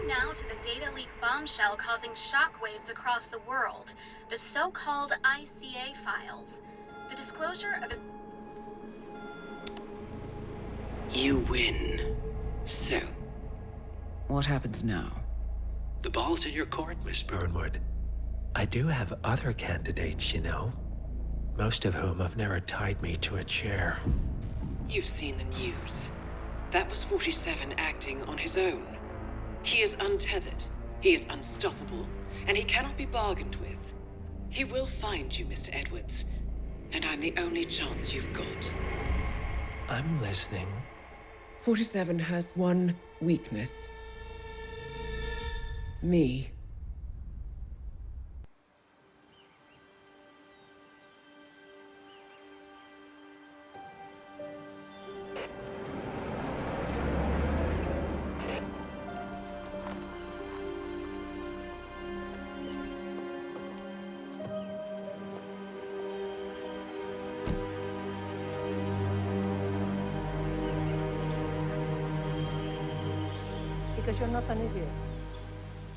now to the data leak bombshell causing shockwaves across the world, the so-called ICA files. The disclosure of... You win. So? What happens now? The ball's in your court, Miss Burnwood. I do have other candidates, you know. Most of whom have never tied me to a chair. You've seen the news. That was 47 acting on his own. He is untethered, he is unstoppable, and he cannot be bargained with. He will find you, Mr. Edwards, and I'm the only chance you've got. I'm listening. 47 has one weakness. Me. Because you're not an idiot.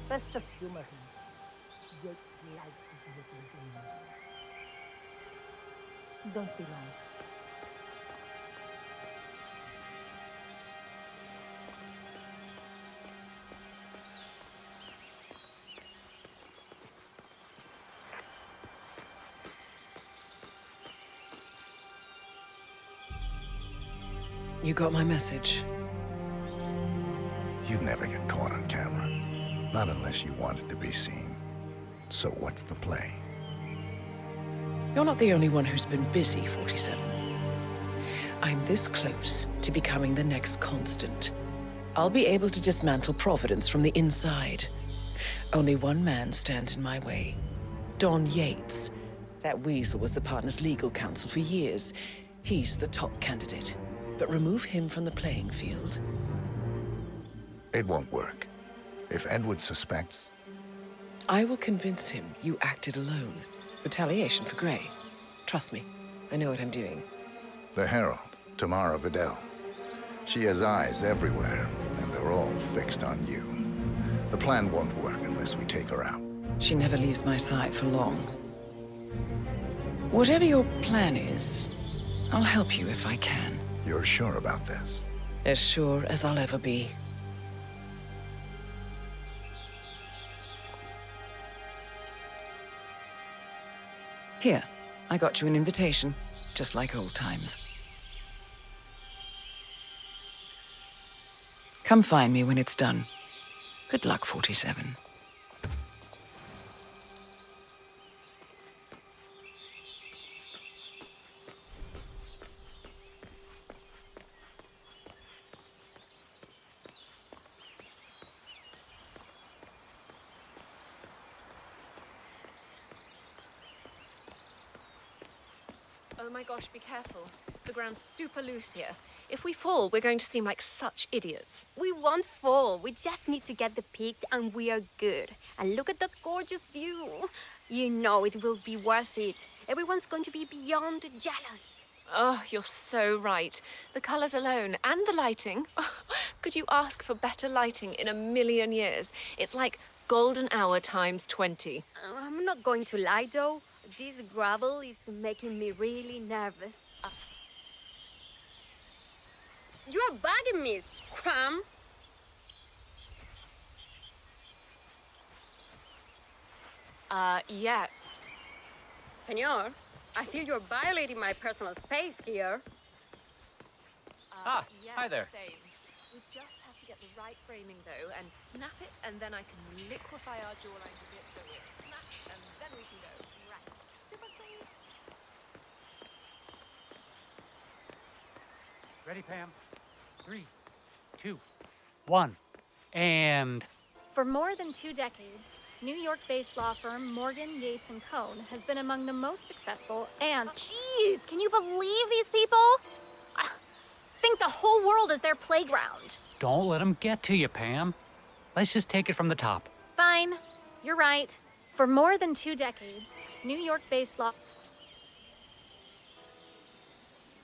Let's just humor him. Get light into the game. Don't be long. You got my message. You'd never get caught on camera. Not unless you wanted to be seen. So what's the play? You're not the only one who's been busy, 47. I'm this close to becoming the next constant. I'll be able to dismantle Providence from the inside. Only one man stands in my way. Don Yates. That weasel was the partner's legal counsel for years. He's the top candidate. But remove him from the playing field. It won't work. If Edward suspects... I will convince him you acted alone. Retaliation for Gray. Trust me, I know what I'm doing. The Herald, Tamara Vidal. She has eyes everywhere, and they're all fixed on you. The plan won't work unless we take her out. She never leaves my side for long. Whatever your plan is, I'll help you if I can. You're sure about this? As sure as I'll ever be. Here, I got you an invitation, just like old times. Come find me when it's done. Good luck, 47. Oh my gosh, be careful. The ground's super loose here. If we fall, we're going to seem like such idiots. We won't fall. We just need to get the peak and we are good. And look at that gorgeous view. You know it will be worth it. Everyone's going to be beyond jealous. Oh, you're so right. The colors alone and the lighting. Could you ask for better lighting in a million years? It's like golden hour times 20. I'm not going to lie, though. This gravel is making me really nervous. You're bugging me, Scrum. Yeah. Senor, I feel you're violating my personal space here. Yeah, hi there. Same. We just have to get the right framing, though, and snap it, and then I can liquefy our jawline a bit so it's snapped, and then we can go. Right. Super clean. Ready, Pam? 3, 2, 1, and... For more than 2 decades, New York-based law firm Morgan, Yates & Cohn has been among the most successful and... Jeez, can you believe these people? Think the whole world is their playground. Don't let them get to you, Pam. Let's just take it from the top. Fine, you're right. For more than 2 decades, New York-based law...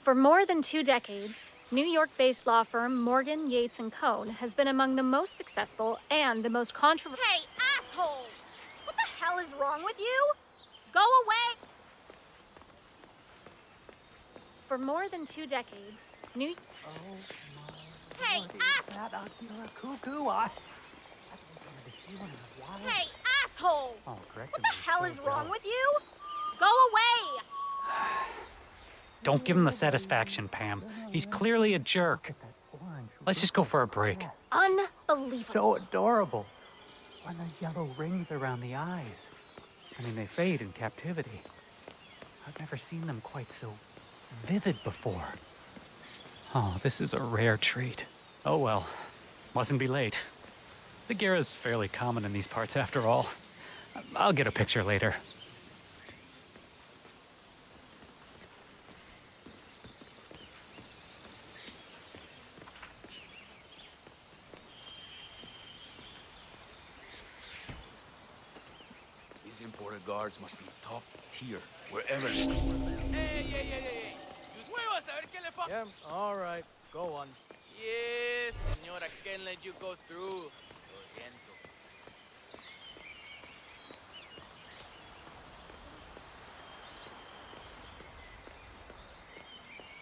For more than 2 decades, New York-based law firm Morgan, Yates & Cohn has been among the most successful and the most controversial— Hey, asshole! What the hell is wrong with you? Go away! For more than 2 decades, New— Hey, asshole! You're a cuckoo. Hey, asshole! Oh, correct. What the hell is wrong with you? Go away! Don't give him the satisfaction, Pam. He's clearly a jerk. Let's just go for a break. Unbelievable. So adorable. And the yellow rings around the eyes. I mean, they fade in captivity. I've never seen them quite so vivid before. Oh, this is a rare treat. Oh well, mustn't be late. The Gira's fairly common in these parts after all. I'll get a picture later. These imported guards must be top tier, wherever they go. Hey. Muevas, a ver qué le pasa. Yeah, all right. Go on. Yes, señora, can't let you go through. Lo siento.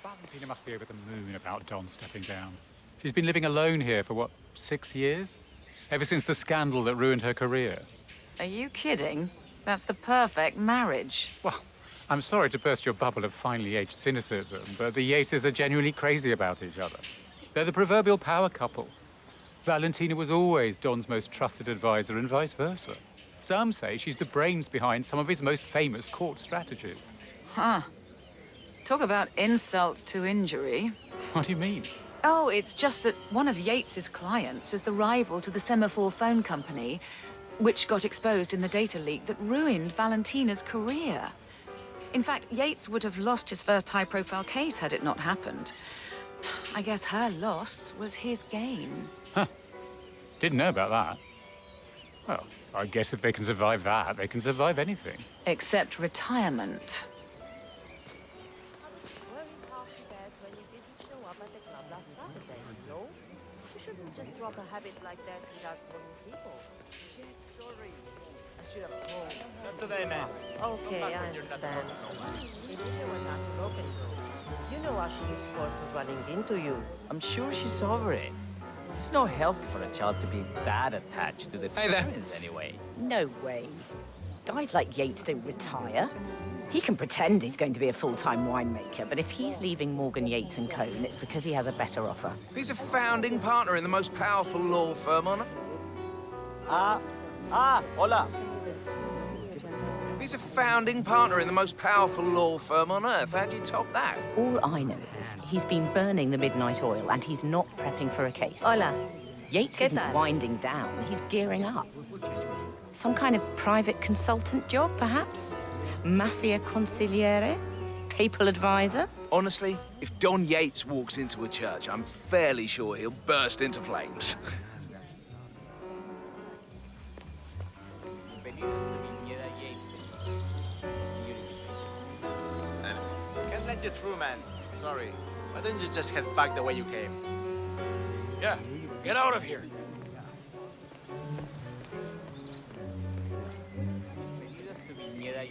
Valentina must be over the moon about Don stepping down. She's been living alone here for, what, 6 years? Ever since the scandal that ruined her career. Are you kidding? That's the perfect marriage. Well, I'm sorry to burst your bubble of finely aged cynicism, but the Yaces are genuinely crazy about each other. They're the proverbial power couple. Valentina was always Don's most trusted advisor and vice versa. Some say she's the brains behind some of his most famous court strategies. Huh. Talk about insult to injury. What do you mean? Oh, it's just that one of Yates's clients is the rival to the Semaphore phone company, which got exposed in the data leak that ruined Valentina's career. In fact, Yates would have lost his first high-profile case had it not happened. I guess her loss was his gain. Huh. Didn't know about that. Well, I guess if they can survive that, they can survive anything. Except retirement. Drop a habit like that without warning people. Shit, sorry. I should have told. Not today, man. Okay, I understand. If it was not broken, you know how she looks forward to running into you. I'm sure she's over it. It's not healthy for a child to be that attached to the parents anyway. No way. Guys like Yates don't retire. He can pretend he's going to be a full-time winemaker, but if he's leaving Morgan, Yates & Cohn, it's because he has a better offer. He's a founding partner in the most powerful law firm on Earth. Hola. He's a founding partner in the most powerful law firm on Earth. How'd you top that? All I know is he's been burning the midnight oil, and he's not prepping for a case. Hola. Yates isn't winding down, he's gearing up. Some kind of private consultant job, perhaps? Mafia consigliere? Papal advisor? Honestly, if Don Yates walks into a church, I'm fairly sure he'll burst into flames. Can't let you through, man. Sorry. Why don't you just head back the way you came? Yeah, get out of here.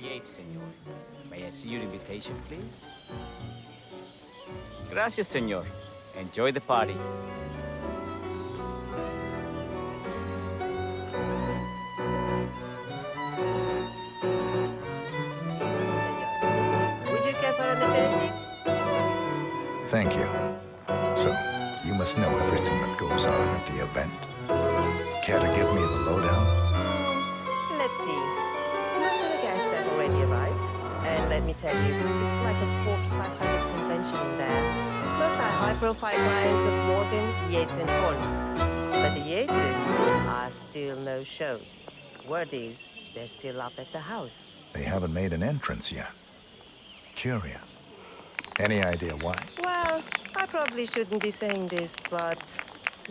Yates, senor. May I see your invitation, please? Gracias, senor. Enjoy the party. Would you care for an aperitif? Thank you. So, you must know everything that goes on at the event. Care to give me the lowdown? Let's see. Most of the guests have already arrived. And let me tell you, it's like a Forbes 500 convention in there. Most are high-profile clients of Morgan, Yates, and Cohn. But the Yateses are still no shows. Word is, they're still up at the house. They haven't made an entrance yet. Curious. Any idea why? Well, I probably shouldn't be saying this, but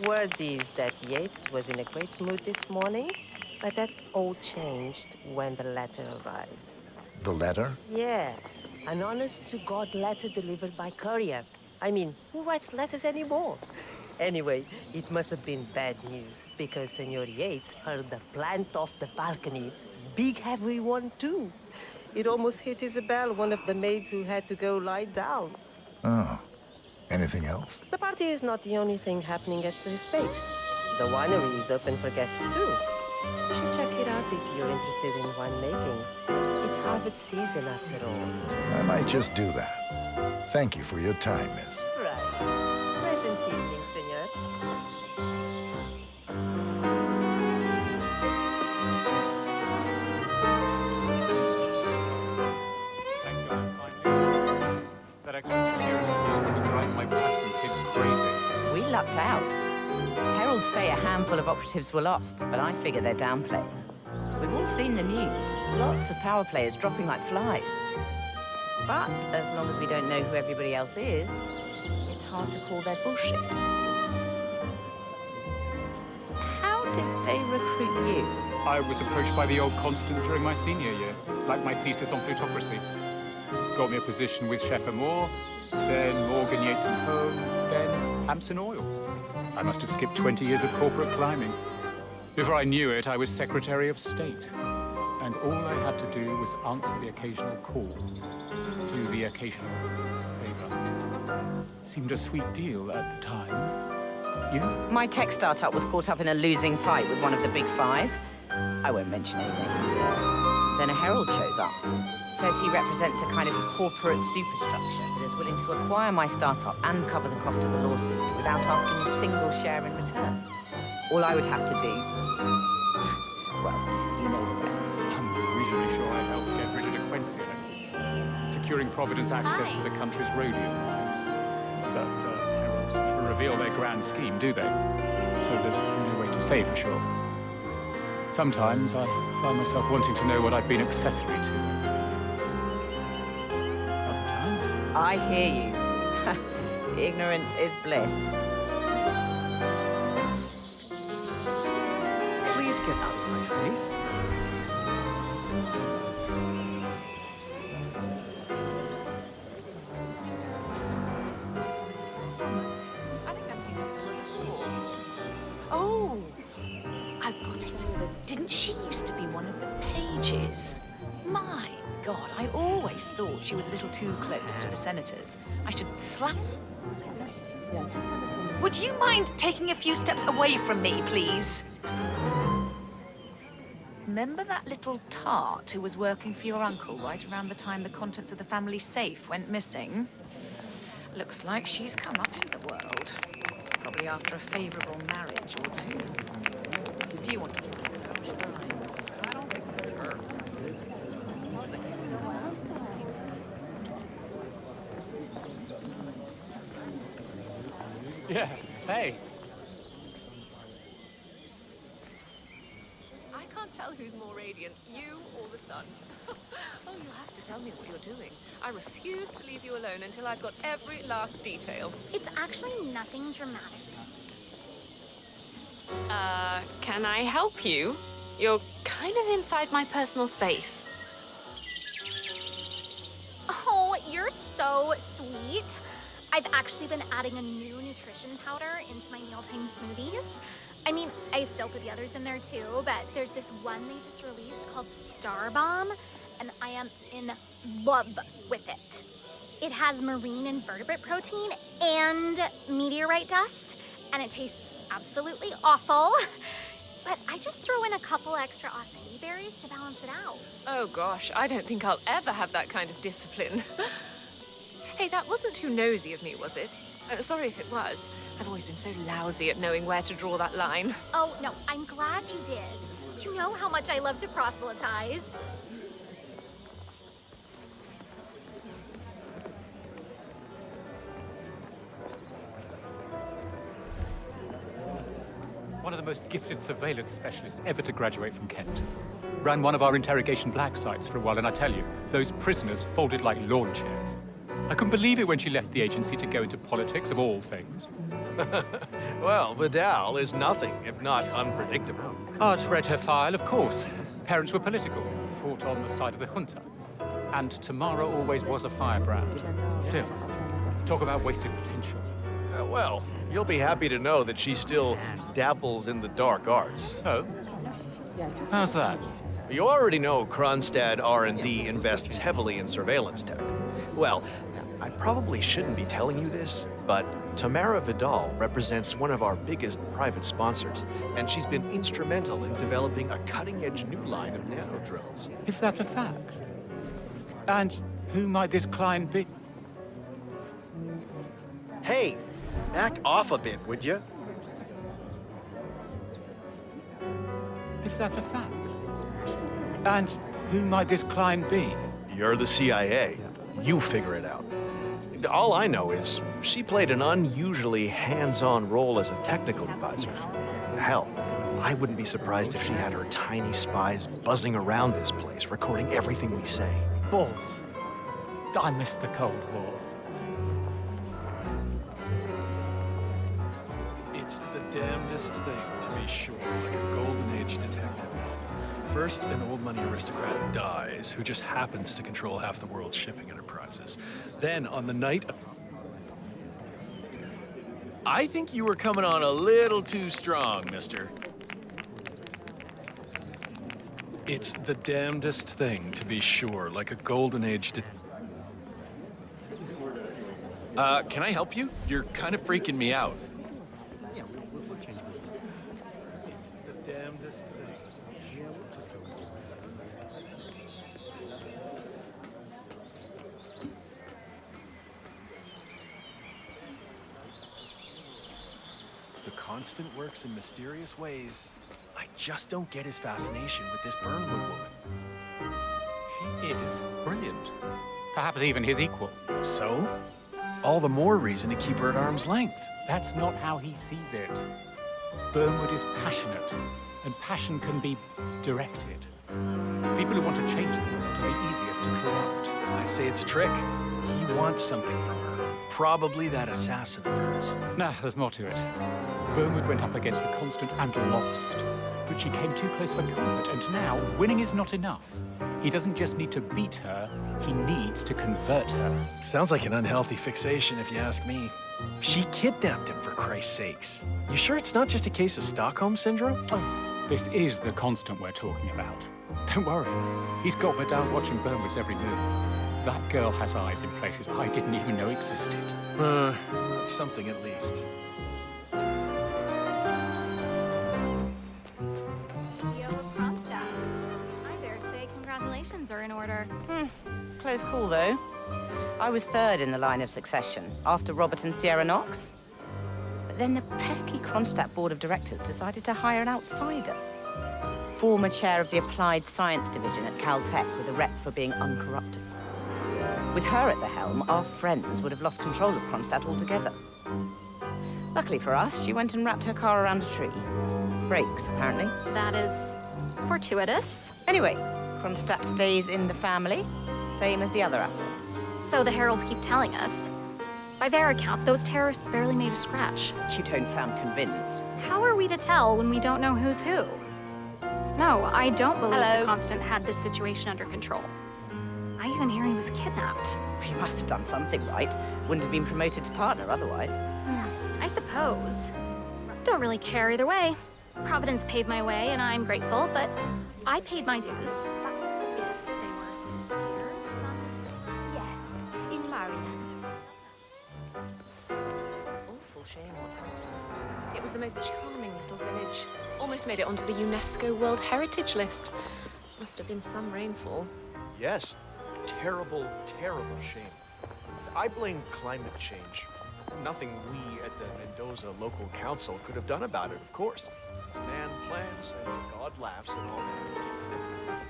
word is that Yates was in a great mood this morning, but that all changed when the letter arrived. The letter? Yeah. An honest-to-God letter delivered by courier. I mean, who writes letters anymore? Anyway, it must have been bad news, because Senor Yates heard the plant off the balcony. Big heavy one, too. It almost hit Isabel, one of the maids who had to go lie down. Oh. Anything else? The party is not the only thing happening at the estate. The winery is open for guests, too. You should check it out if you're interested in winemaking. It's harvest season, after all. I might just do that. Thank you for your time, miss. Right. Pleasant evening, senor. Thank God it's finally. That extra security teacher was driving my platform kids crazy. We lucked out. Heralds say a handful of operatives were lost, but I figure they're downplaying. We've all seen the news. Lots of power players dropping like flies. But as long as we don't know who everybody else is, it's hard to call their bullshit. How did they recruit you? I was approached by the old constant during my senior year, like my thesis on plutocracy. Got me a position with Chef Amour, then Morgan Yates and Co., then Hampson Oil. I must have skipped 20 years of corporate climbing. Before I knew it, I was Secretary of State. And all I had to do was answer the occasional call, do the occasional favor. Seemed a sweet deal at the time. You? My tech startup was caught up in a losing fight with one of the big five. I won't mention any names. Then a herald shows up. Says he represents a kind of corporate superstructure that is willing to acquire my startup and cover the cost of the lawsuit without asking a single share in return. All I would have to do... well, you know the rest. I'm reasonably sure I helped get Richard a Quincy elected, securing Providence access to the country's rhodium mines. But heralds never reveal their grand scheme, do they? So there's no way to say for sure. Sometimes I find myself wanting to know what I've been accessory to. Other times... I hear you. Ignorance is bliss. Please get out of my face. I think I've seen this somewhere before. Oh, I've got it. Didn't she used to be one of the pages? My God, I always thought she was a little too close to the senators. I should slap... Would you mind taking a few steps away from me, please? Remember that little tart who was working for your uncle right around the time the contents of the family safe went missing? Looks like she's come up in the world. Probably after a favorable marriage or two. Do you want to throw her? I don't think it's her. Yeah, hey. I can't tell who's more radiant, you or the sun. Oh, you'll have to tell me what you're doing. I refuse to leave you alone until I've got every last detail. It's actually nothing dramatic. Can I help you? You're kind of inside my personal space. Oh, you're so sweet. I've actually been adding a new nutrition powder into my mealtime smoothies. I mean, I still put the others in there too, but there's this one they just released called Star Bomb, and I am in love with it. It has marine invertebrate protein and meteorite dust, and it tastes absolutely awful. But I just throw in a couple extra acai berries to balance it out. Oh gosh, I don't think I'll ever have that kind of discipline. Hey, that wasn't too nosy of me, was it? Sorry if it was. I've always been so lousy at knowing where to draw that line. Oh, no, I'm glad you did. You know how much I love to proselytize. One of the most gifted surveillance specialists ever to graduate from Kent. Ran one of our interrogation black sites for a while, and I tell you, those prisoners folded like lawn chairs. I couldn't believe it when she left the agency to go into politics, of all things. Well, Vidal is nothing if not unpredictable. I'd read her file, of course. Parents were political, fought on the side of the junta. And Tamara always was a firebrand. Still, talk about wasted potential. Well, you'll be happy to know that she still dabbles in the dark arts. Oh? How's that? You already know Kronstadt R&D invests heavily in surveillance tech. Well, I probably shouldn't be telling you this, but Tamara Vidal represents one of our biggest private sponsors, and she's been instrumental in developing a cutting-edge new line of nanodrones. Is that a fact? And who might this client be? Hey, back off a bit, would you? Is that a fact? And who might this client be? You're the CIA. You figure it out. All I know is she played an unusually hands-on role as a technical advisor. Hell, I wouldn't be surprised if she had her tiny spies buzzing around this place, recording everything we say. Balls. I missed the Cold War. It's the damnedest thing, to be sure, like a golden age detective. First, an old money aristocrat dies who just happens to control half the world's shipping enterprises. Then, on the night of... I think you were coming on a little too strong, mister. It's the damnedest thing, to be sure, like a golden age Can I help you? You're kind of freaking me out. The damnedest thing. The Constant works in mysterious ways. I just don't get his fascination with this Burnwood woman. She is brilliant. Perhaps even his equal. So? All the more reason to keep her at arm's length. That's not how he sees it. Burnwood is passionate, and passion can be directed. People who want to change the world are the easiest to corrupt. I say it's a trick. He wants something from her. Probably that assassin of hers. Nah, there's more to it. Burnwood went up against the Constant and lost. But she came too close for comfort, and now winning is not enough. He doesn't just need to beat her, he needs to convert her. Sounds like an unhealthy fixation, if you ask me. She kidnapped him, for Christ's sakes. You sure it's not just a case of Stockholm Syndrome? Oh, this is the Constant we're talking about. Don't worry, he's got Vidal watching Burnwood's every move. That girl has eyes in places I didn't even know existed. It's something at least. Congratulations are in order. Close call, though. I was third in the line of succession, after Robert and Sierra Knox. But then the pesky Kronstadt Board of Directors decided to hire an outsider. Former chair of the Applied Science Division at Caltech with a rep for being uncorruptible. With her at the helm, our friends would have lost control of Kronstadt altogether. Luckily for us, she went and wrapped her car around a tree. Brakes, apparently. That is fortuitous. Anyway, Kronstadt stays in the family, same as the other assets. So the heralds keep telling us. By their account, those terrorists barely made a scratch. You don't sound convinced. How are we to tell when we don't know who's who? No, I don't believe the Constant had this situation under control. I even hear he was kidnapped. He must have done something right. Wouldn't have been promoted to partner otherwise. I suppose. Don't really care either way. Providence paved my way, and I'm grateful, but I paid my dues. In Maryland. Awful shame what happened. It was the most charming little village. Almost made it onto the UNESCO World Heritage List. Must have been some rainfall. Yes. Terrible, terrible shame. I blame climate change. Nothing we at the Mendoza local council could have done about it, of course. Man plans and God laughs and all that.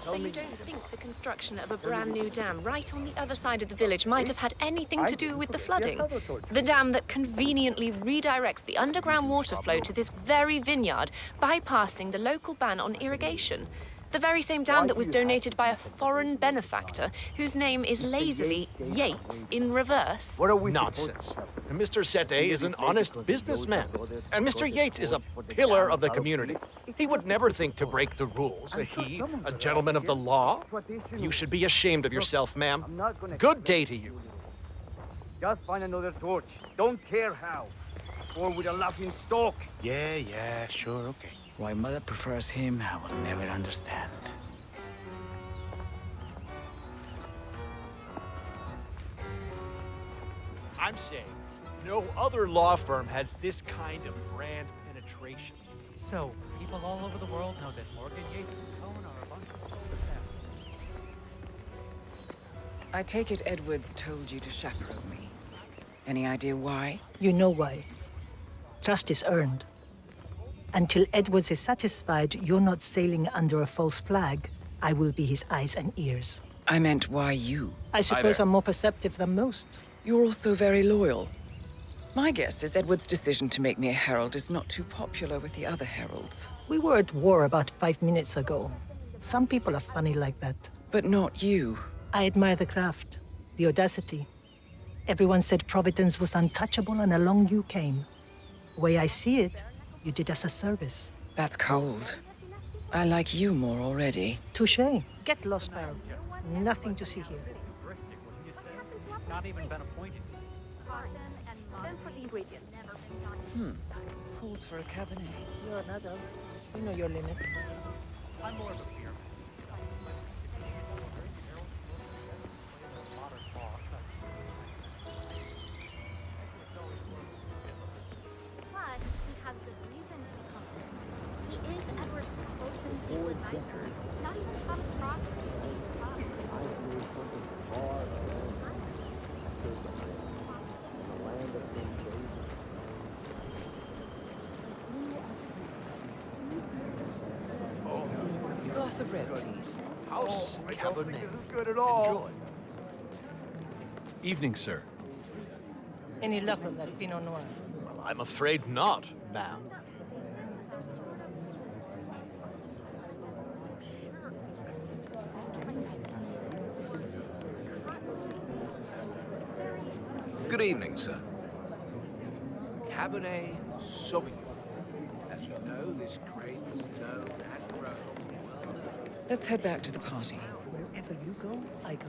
So you don't think the construction of a brand new dam right on the other side of the village might have had anything to do with the flooding? The dam that conveniently redirects the underground water flow to this very vineyard, bypassing the local ban on irrigation. The very same dam that was donated by a foreign benefactor whose name is lazily Yates in reverse. Nonsense. Mr. Sete is an honest businessman, and Mr. Yates is a pillar of the community. He would never think to break the rules. He, a gentleman of the law? You should be ashamed of yourself, ma'am. Good day to you. Just find another torch. Don't care how. Or with a laughing stock. Yeah, sure, okay. Why Mother prefers him, I will never understand. I'm saying no other law firm has this kind of brand penetration. So, people all over the world know that Morgan, Yates, and Cohen are a bunch of I take it Edwards told you to chaperone me. Any idea why? You know why. Trust is earned. Until Edwards is satisfied you're not sailing under a false flag, I will be his eyes and ears. I meant why you. I suppose I'm more perceptive than most. You're also very loyal. My guess is Edward's decision to make me a herald is not too popular with the other heralds. We were at war about 5 minutes ago. Some people are funny like that. But not you. I admire the craft, the audacity. Everyone said Providence was untouchable and along you came. The way I see it, you did us a service. That's cold. I like you more already. Touché. Get lost, Barrel. Nothing to see here. Not even been appointed. Then for the ingredients. Calls for a cabernet. You're an adult. You know your limit. I'm more of a beer. Plus, he has good reason to be confident. He is Edward's closest legal advisor. Not even Thomas Cross. A glass of red, please. House Cabernet. Isn't good at all. Enjoy. Evening, sir. Any luck on that Pinot Noir? Well, I'm afraid not, ma'am. Good evening, sir. Cabernet Sauvignon. As you know, this grape is known and grown. Let's head back to the party. Wherever you go, I go.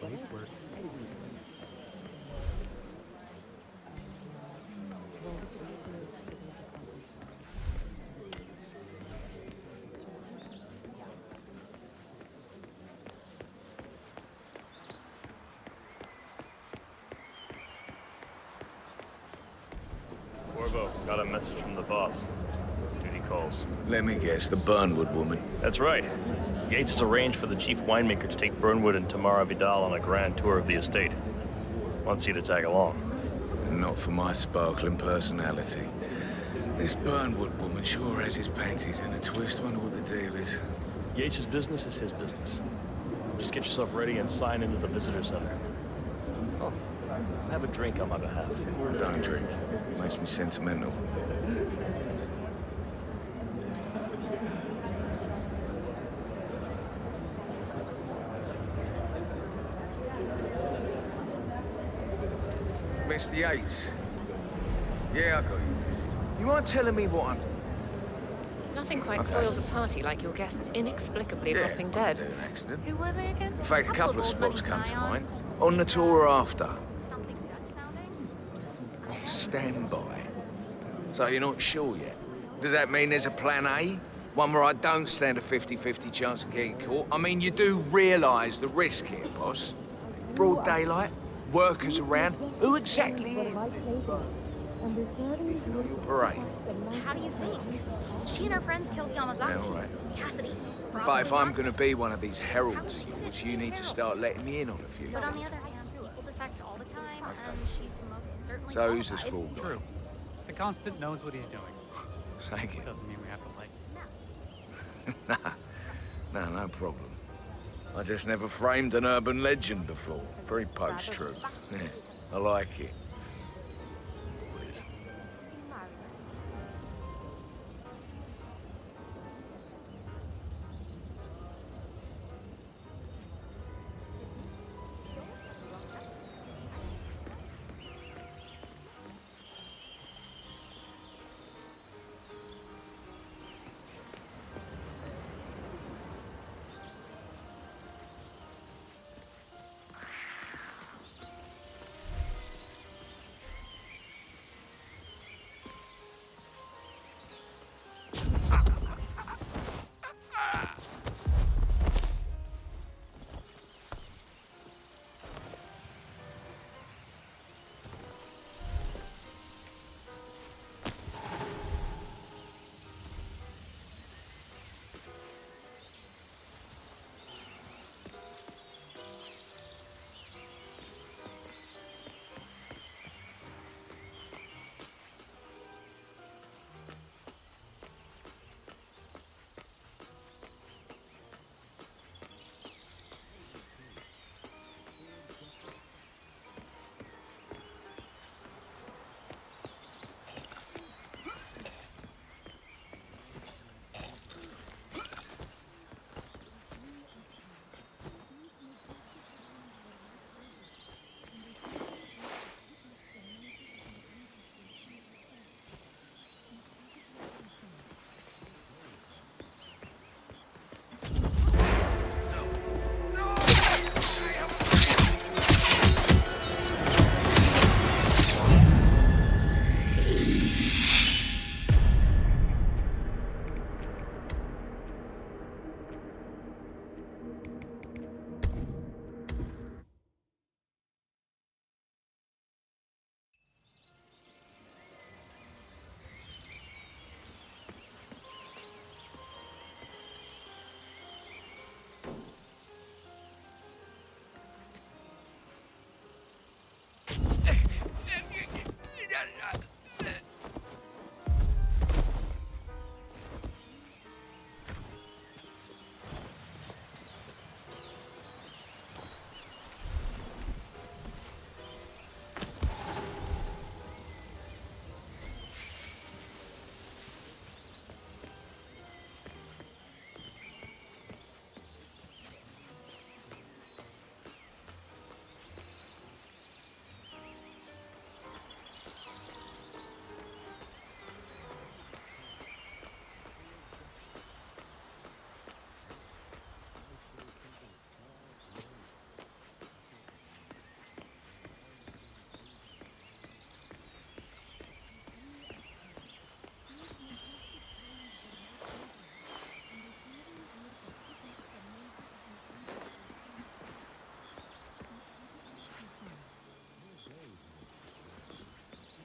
Nice work. Corvo, got a message from the boss. Duty calls. Let me guess, the Burnwood woman. That's right. Yates has arranged for the chief winemaker to take Burnwood and Tamara Vidal on a grand tour of the estate. Wants you to tag along. And not for my sparkling personality. This Burnwood woman sure has his panties in a twist. Wonder what the deal is. Yates' business is his business. Just get yourself ready and sign into the visitor center. Oh, have a drink on my behalf. Don't drink. Makes me sentimental. Mr. Yates. Yeah, I got your message. You aren't telling me what I'm... Nothing quite Okay. spoils a party like your guests inexplicably dropping dead. An accident. Who were they again? In fact, a couple of spots come to mind. On the tour or after. On standby. So you're not sure yet? Does that mean there's a plan A? One where I don't stand a 50-50 chance of getting caught? I mean, you do realise the risk here, boss. Broad daylight, workers around. Who exactly is? Your parade. How do you think? She and her friends killed Yamazaki. Yeah, all right. Cassidy. But if I'm gonna be one of these heralds of yours, you need to start letting me in on a few But on the things. other hand, people defect all the time, and she's the most certainly So who's this qualified. fool guy? True. The Constant knows what he's doing. Say it. Doesn't mean we have to like him. No problem. I just never framed an urban legend before. Very post-truth. Yeah, I like it. Boys.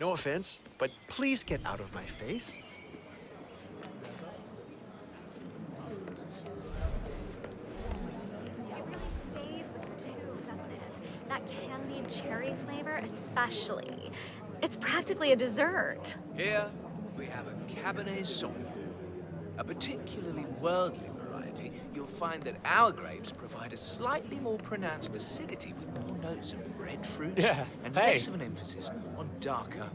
No offense, but please get out of my face. It really stays with you too, doesn't it? That candied cherry flavor, especially. It's practically a dessert. Here we have a Cabernet Sauvignon, a particularly worldly variety. You'll find that our grapes provide a slightly more pronounced acidity with more notes of red fruit and less of an emphasis on darker,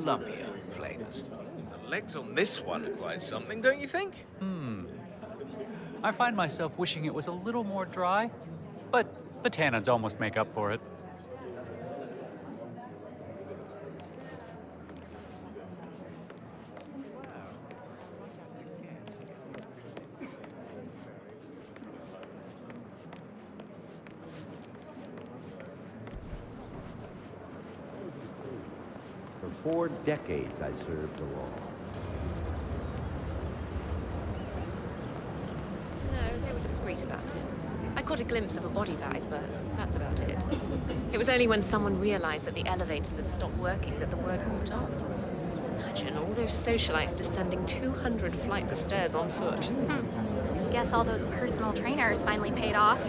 plummier flavors. The legs on this one are quite something, don't you think? I find myself wishing it was a little more dry, but the tannins almost make up for it. For 4 decades, I served the law. No, they were discreet about it. I caught a glimpse of a body bag, but that's about it. It was only when someone realized that the elevators had stopped working that the word caught up. Imagine all those socialites descending 200 flights of stairs on foot. Guess all those personal trainers finally paid off.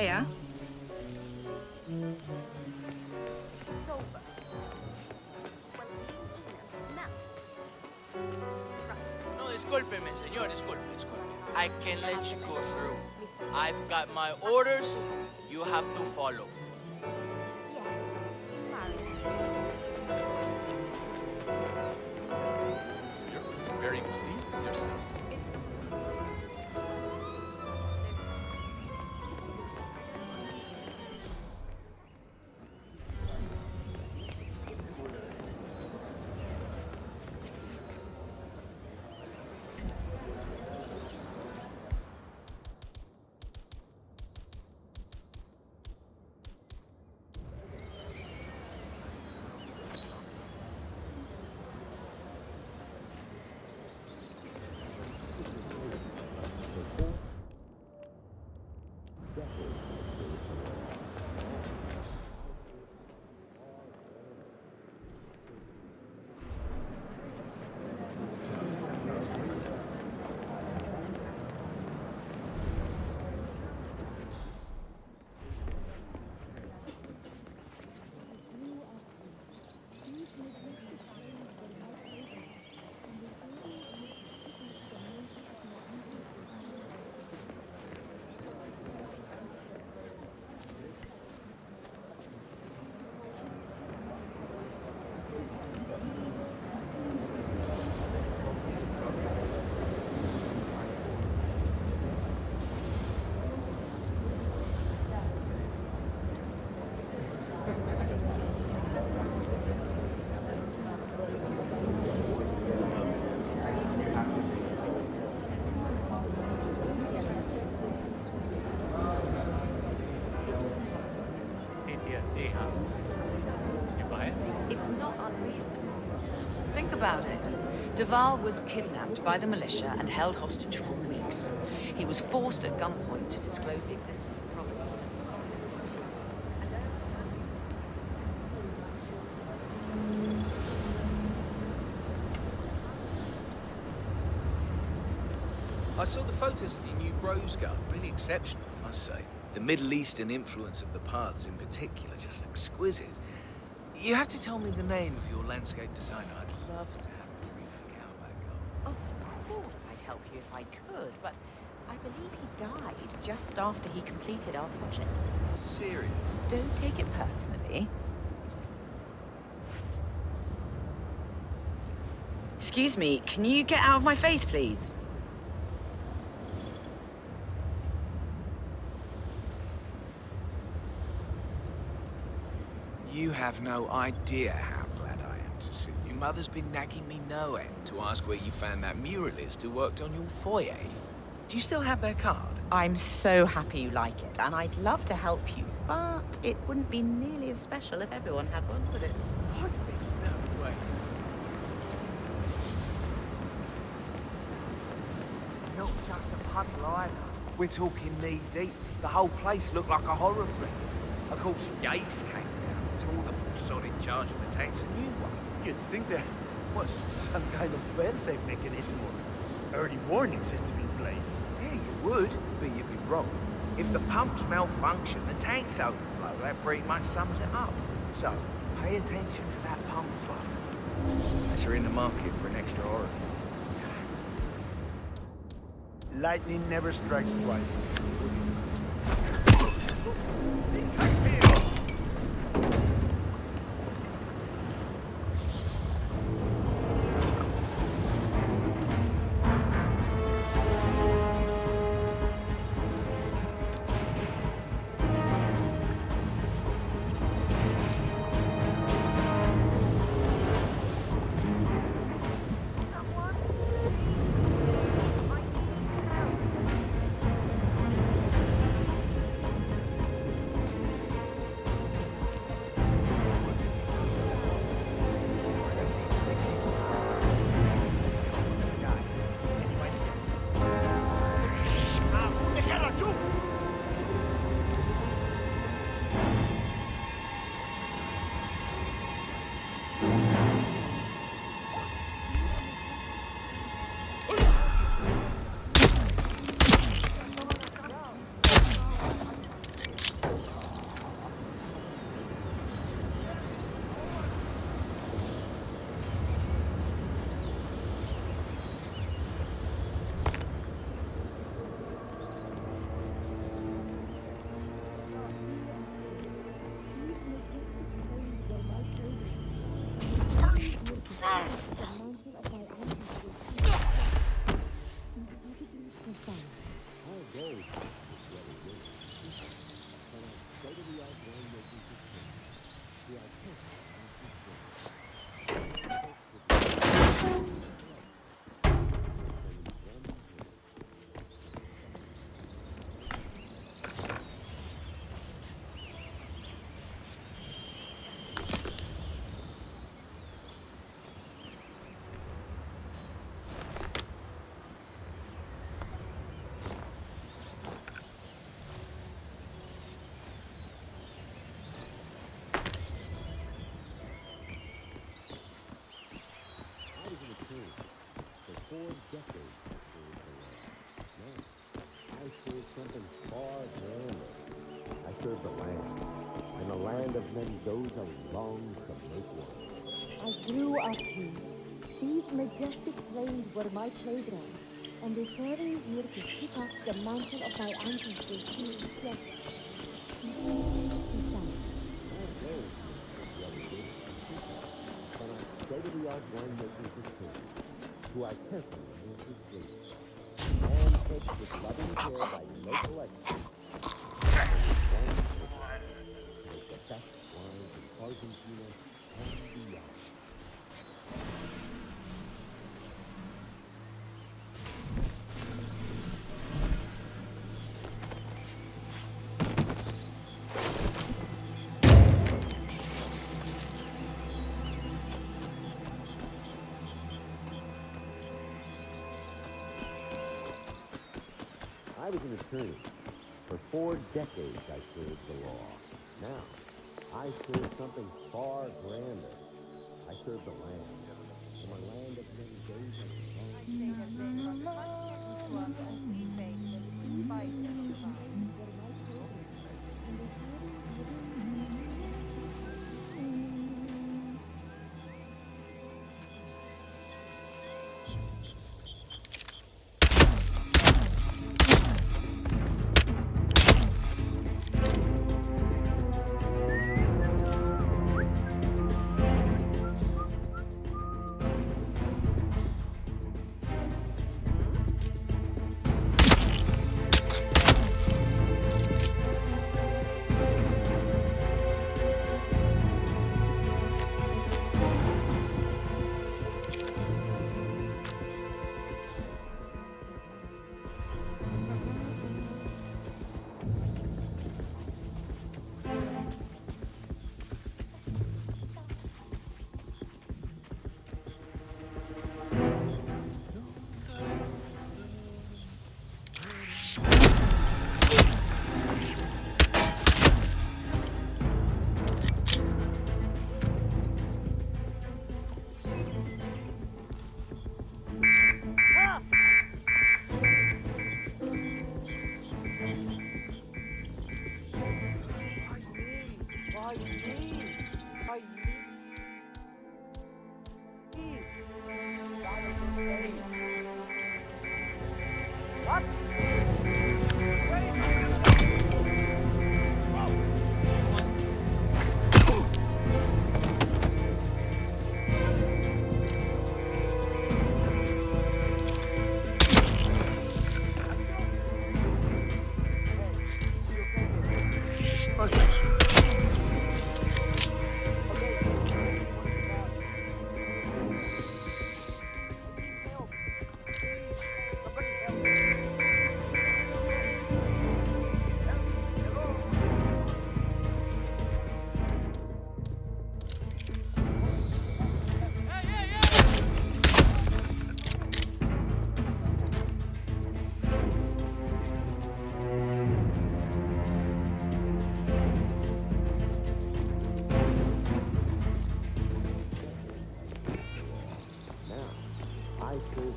Hiya. No, discúlpeme, señor, disculpe. I can let you go through. I've got my orders. You have to follow. You're very pleased with yourself. PTSD, huh? Did you buy it? It's not unreasonable. Think about it. Duval was kidnapped by the militia and held hostage for weeks. He was forced at gunpoint to disclose the existence of property. I saw the photos of your new bros gun. Really exceptional, I must say. The Middle Eastern influence of the parts in particular, just exquisite. You have to tell me the name of your landscape designer. I'd love to have a brief account back up. Of course I'd help you if I could, but I believe he died just after he completed our project. Serious? Don't take it personally. Excuse me, can you get out of my face, please? You have no idea how glad I am to see you. Mother's been nagging me no end to ask where you found that muralist who worked on your foyer. Do you still have their card? I'm so happy you like it, and I'd love to help you, but it wouldn't be nearly as special if everyone had one, would it? What's this? No way. Not just a puddle either. We're talking knee deep. The whole place looked like a horror film. Of course, Yates came down to all the solid charge and attacks a new one. You'd think there was some kind of fail-safe mechanism or early warning system in place. Yeah, you would, but you'd be wrong. If the pumps malfunction, the tanks overflow, that pretty much sums it up. So, pay attention to that pump flow. Unless you're in the market for an extra orifice. Lightning never strikes twice. of Mendoza longs to make one. I grew up here. These majestic plains were my playground, and they carry me here to pick up the mantle of my ancestors to yes. From our state-of-the-art winemaking facility to our carefully nurtured grapes, handpicked with loving care by local experts, make the best wines in Argentina and beyond. I was an attorney. For 4 decades I served the law. Now, I serve something far grander. I serve the land. And the land of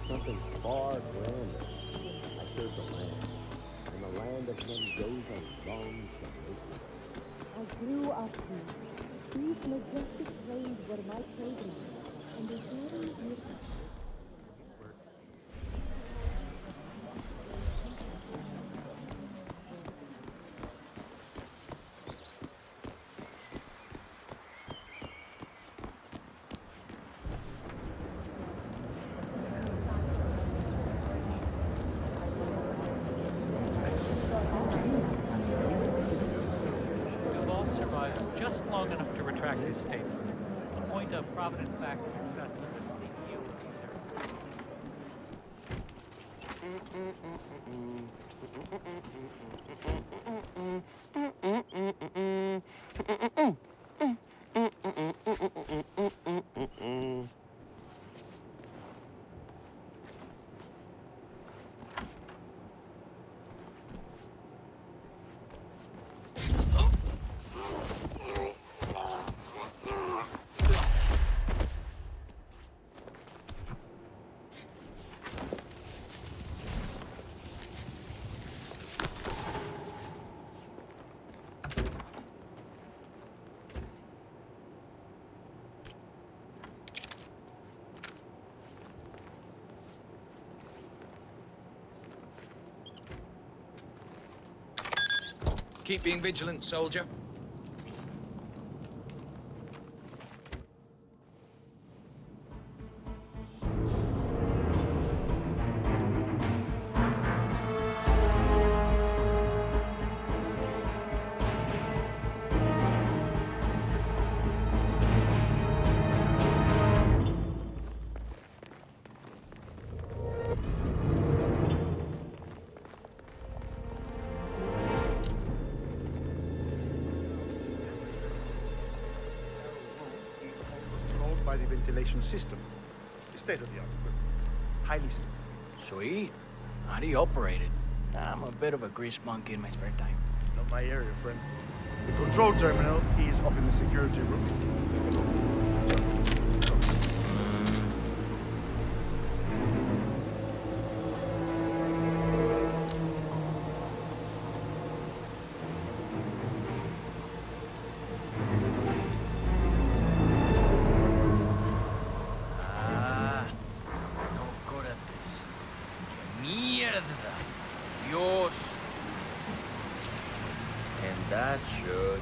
something far grander. I serve the land, and the land of Mendoza longs to make one. I grew up here. These majestic plains were my playground, and they carry me here. Just long enough to retract his statement. The point of Providence-backed success is the CEO. Keep being vigilant, soldier. Controlled by the ventilation system. State-of-the-art equipment. Highly safe. Sweet. How do you operate it? I'm a bit of a grease monkey in my spare time. Not my area, friend. The control terminal is up in the security room. No good at this. Mierda. Dios. And that should...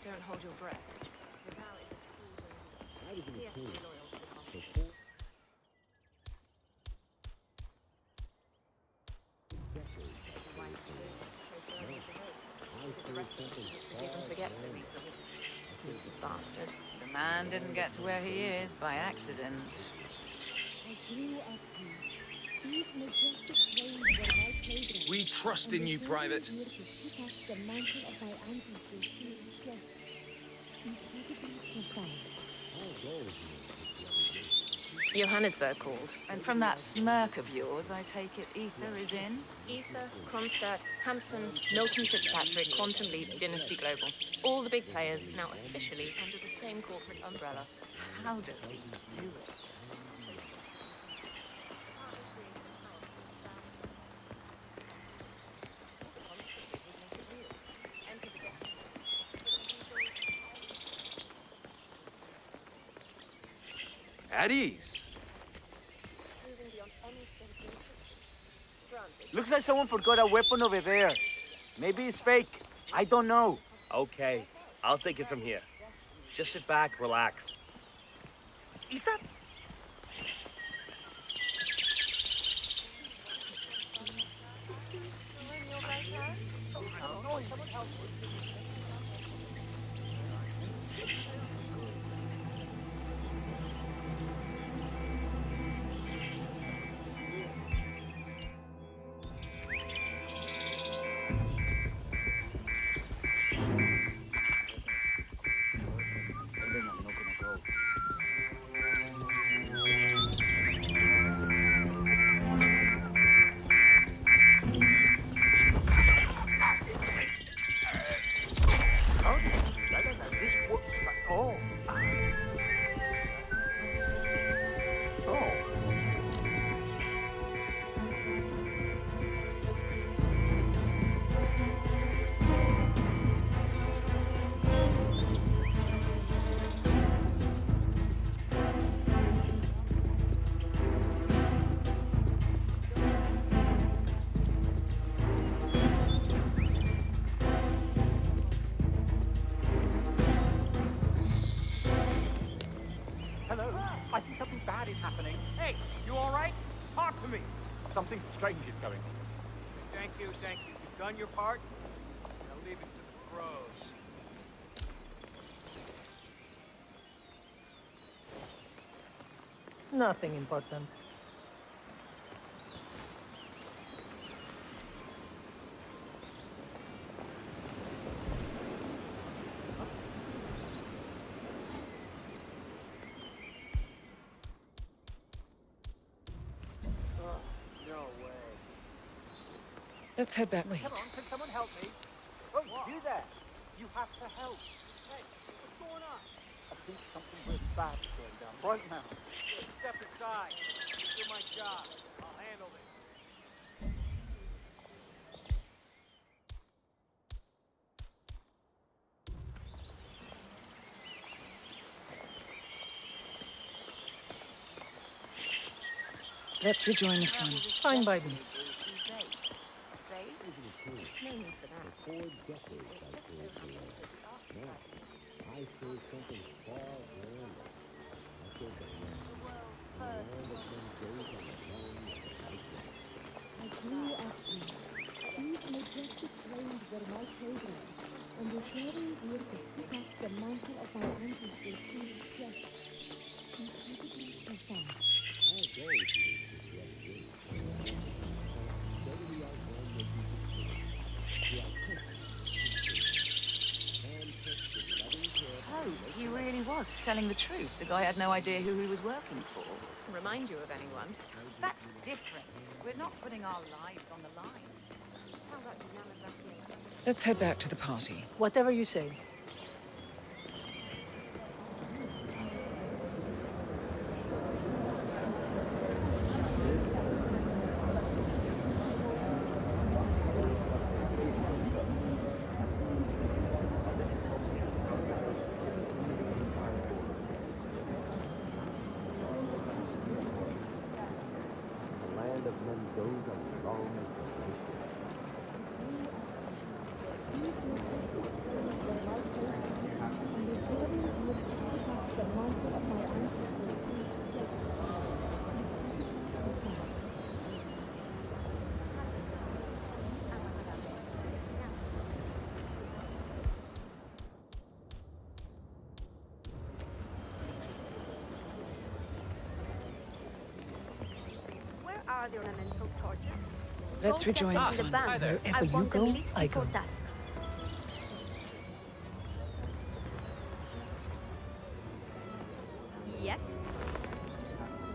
Don't hold your breath. I was in the team. Didn't forget bastard. The man didn't get to where he is by accident. I grew up here. These majestic plains were my playground. We trust in you, Private. Here to pick up the mantle of my ancestors here in flesh. Incredibly profound. Johannesburg called. And from that smirk of yours, I take it Ether is in? Ether, Kronstadt, Hampton, Milton Fitzpatrick, Quantum Leap, Dynasty Global. All the big players now officially under the same corporate umbrella. How does he do it? At ease. Looks like someone forgot a weapon over there. Maybe it's fake. I don't know. Okay, I'll take it from here. Just sit back, relax. Is that... I think something bad is happening. Hey, you all right? Talk to me. Something strange is going on. Thank you, thank you. You've done your part. Now leave it to the pros. Nothing important. No way. Let's head back. Wait. Come on, can someone help me? Oh, you there. You have to help. Hey, what's going on? I think something really bad is going down right now. Step aside. Do my job. I'll handle this. Let's rejoin the fun. Fine by me. For 4 decades I served the land. Now, I serve something far grander. I serve the land. The land of Mendoza and the land of Hitman. I grew up here. These majestic plains were my playground, and the very year to pick up the mantle of my ancestors seemed just incredibly profound. Our goal here is to get rid of steadily outgrown what you consider. The artistic, So, he really was telling the truth. The guy had no idea who he was working for. Remind you of anyone? That's different. We're not putting our lives on the line. Let's head back to the party. Whatever you say. the land of Mendoza belongs to Hitman. Where are the ornamental torches? Let's rejoin the Both fun. the van. Wherever I you want them go, lit I before go. dusk. Yes?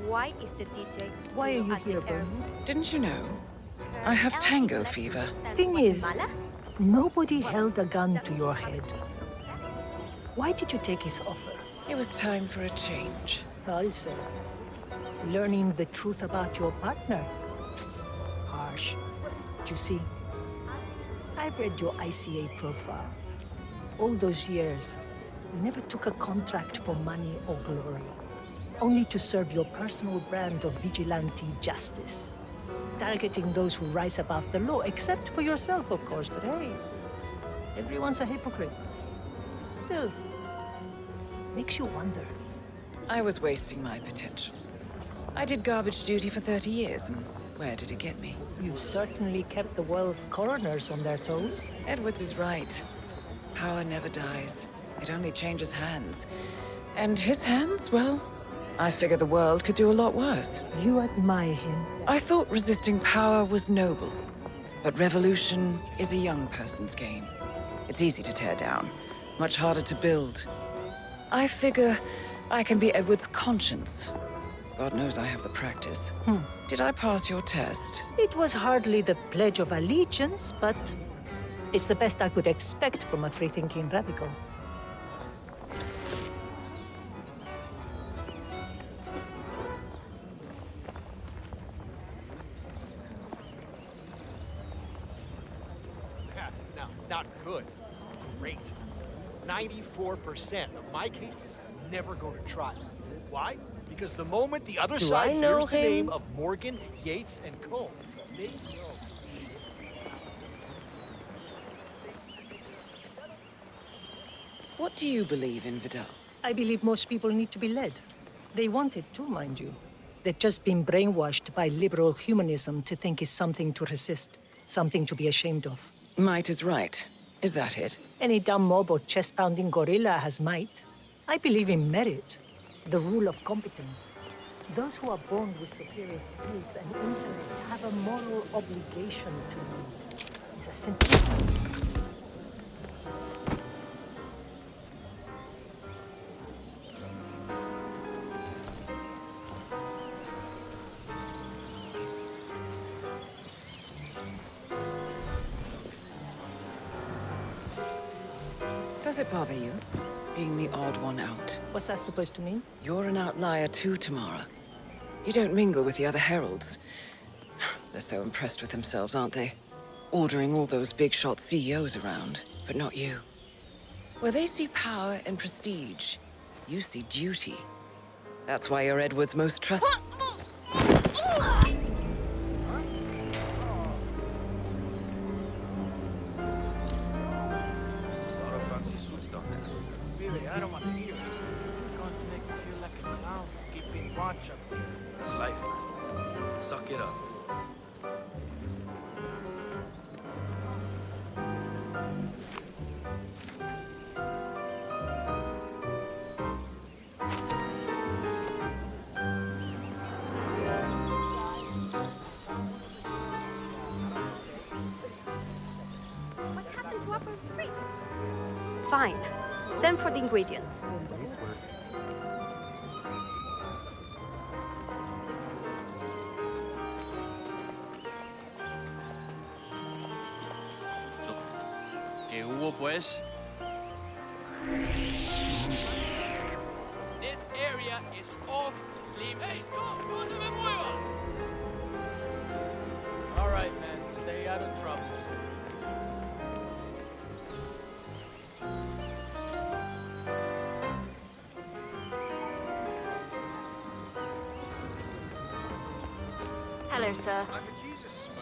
Why is the DJ still Why are you at here, the airport? Bernard? Didn't you know? I have tango fever. Thing is, nobody held a gun to your head. Why did you take his offer? It was time for a change. I'll say. Learning the truth about your partner. Harsh. But you see, I've read your ICA profile. All those years, you never took a contract for money or glory. Only to serve your personal brand of vigilante justice. Targeting those who rise above the law, except for yourself, of course. But hey, everyone's a hypocrite. Still, makes you wonder. I was wasting my potential. I did garbage duty for 30 years, and where did it get me? You've certainly kept the world's coroners on their toes. Edwards is right. Power never dies. It only changes hands. And his hands, well, I figure the world could do a lot worse. You admire him. I thought resisting power was noble. But revolution is a young person's game. It's easy to tear down, much harder to build. I figure I can be Edward's conscience. God knows I have the practice. Did I pass your test? It was hardly the Pledge of Allegiance, but it's the best I could expect from a free-thinking radical. No, not good. Great. 94% of my cases never go to trial. Why? Because the moment the other Do side I know hears the him? name of Morgan, Yates, and Cole, they know. What do you believe in, Vidal? I believe most people need to be led. They want it too, mind you. They've just been brainwashed by liberal humanism to think it's something to resist, something to be ashamed of. Might is right. Is that it? Any dumb mob or chest-pounding gorilla has might. I believe in merit, the rule of competence. Those who are born with superior skills and intellect have a moral obligation to lead. It's as simple as that. Does it bother you, being the odd one out? What's that supposed to mean? You're an outlier too, Tamara. You don't mingle with the other heralds. They're so impressed with themselves, aren't they? Ordering all those big-shot CEOs around, but not you. Where they see power and prestige, you see duty. That's why you're Edward's most trusted... Really, I don't want to hear it. You're going to make me feel like a clown for keeping watch up here. That's life, man. Suck it up. What happened to Upper's freeze? Fine. Send for the ingredients. ¿Qué hubo, pues? This area is off limits. Hey, stop! ¡No se me mueva! All right, man. Stay out of trouble. Hello, sir. I could use a smoke.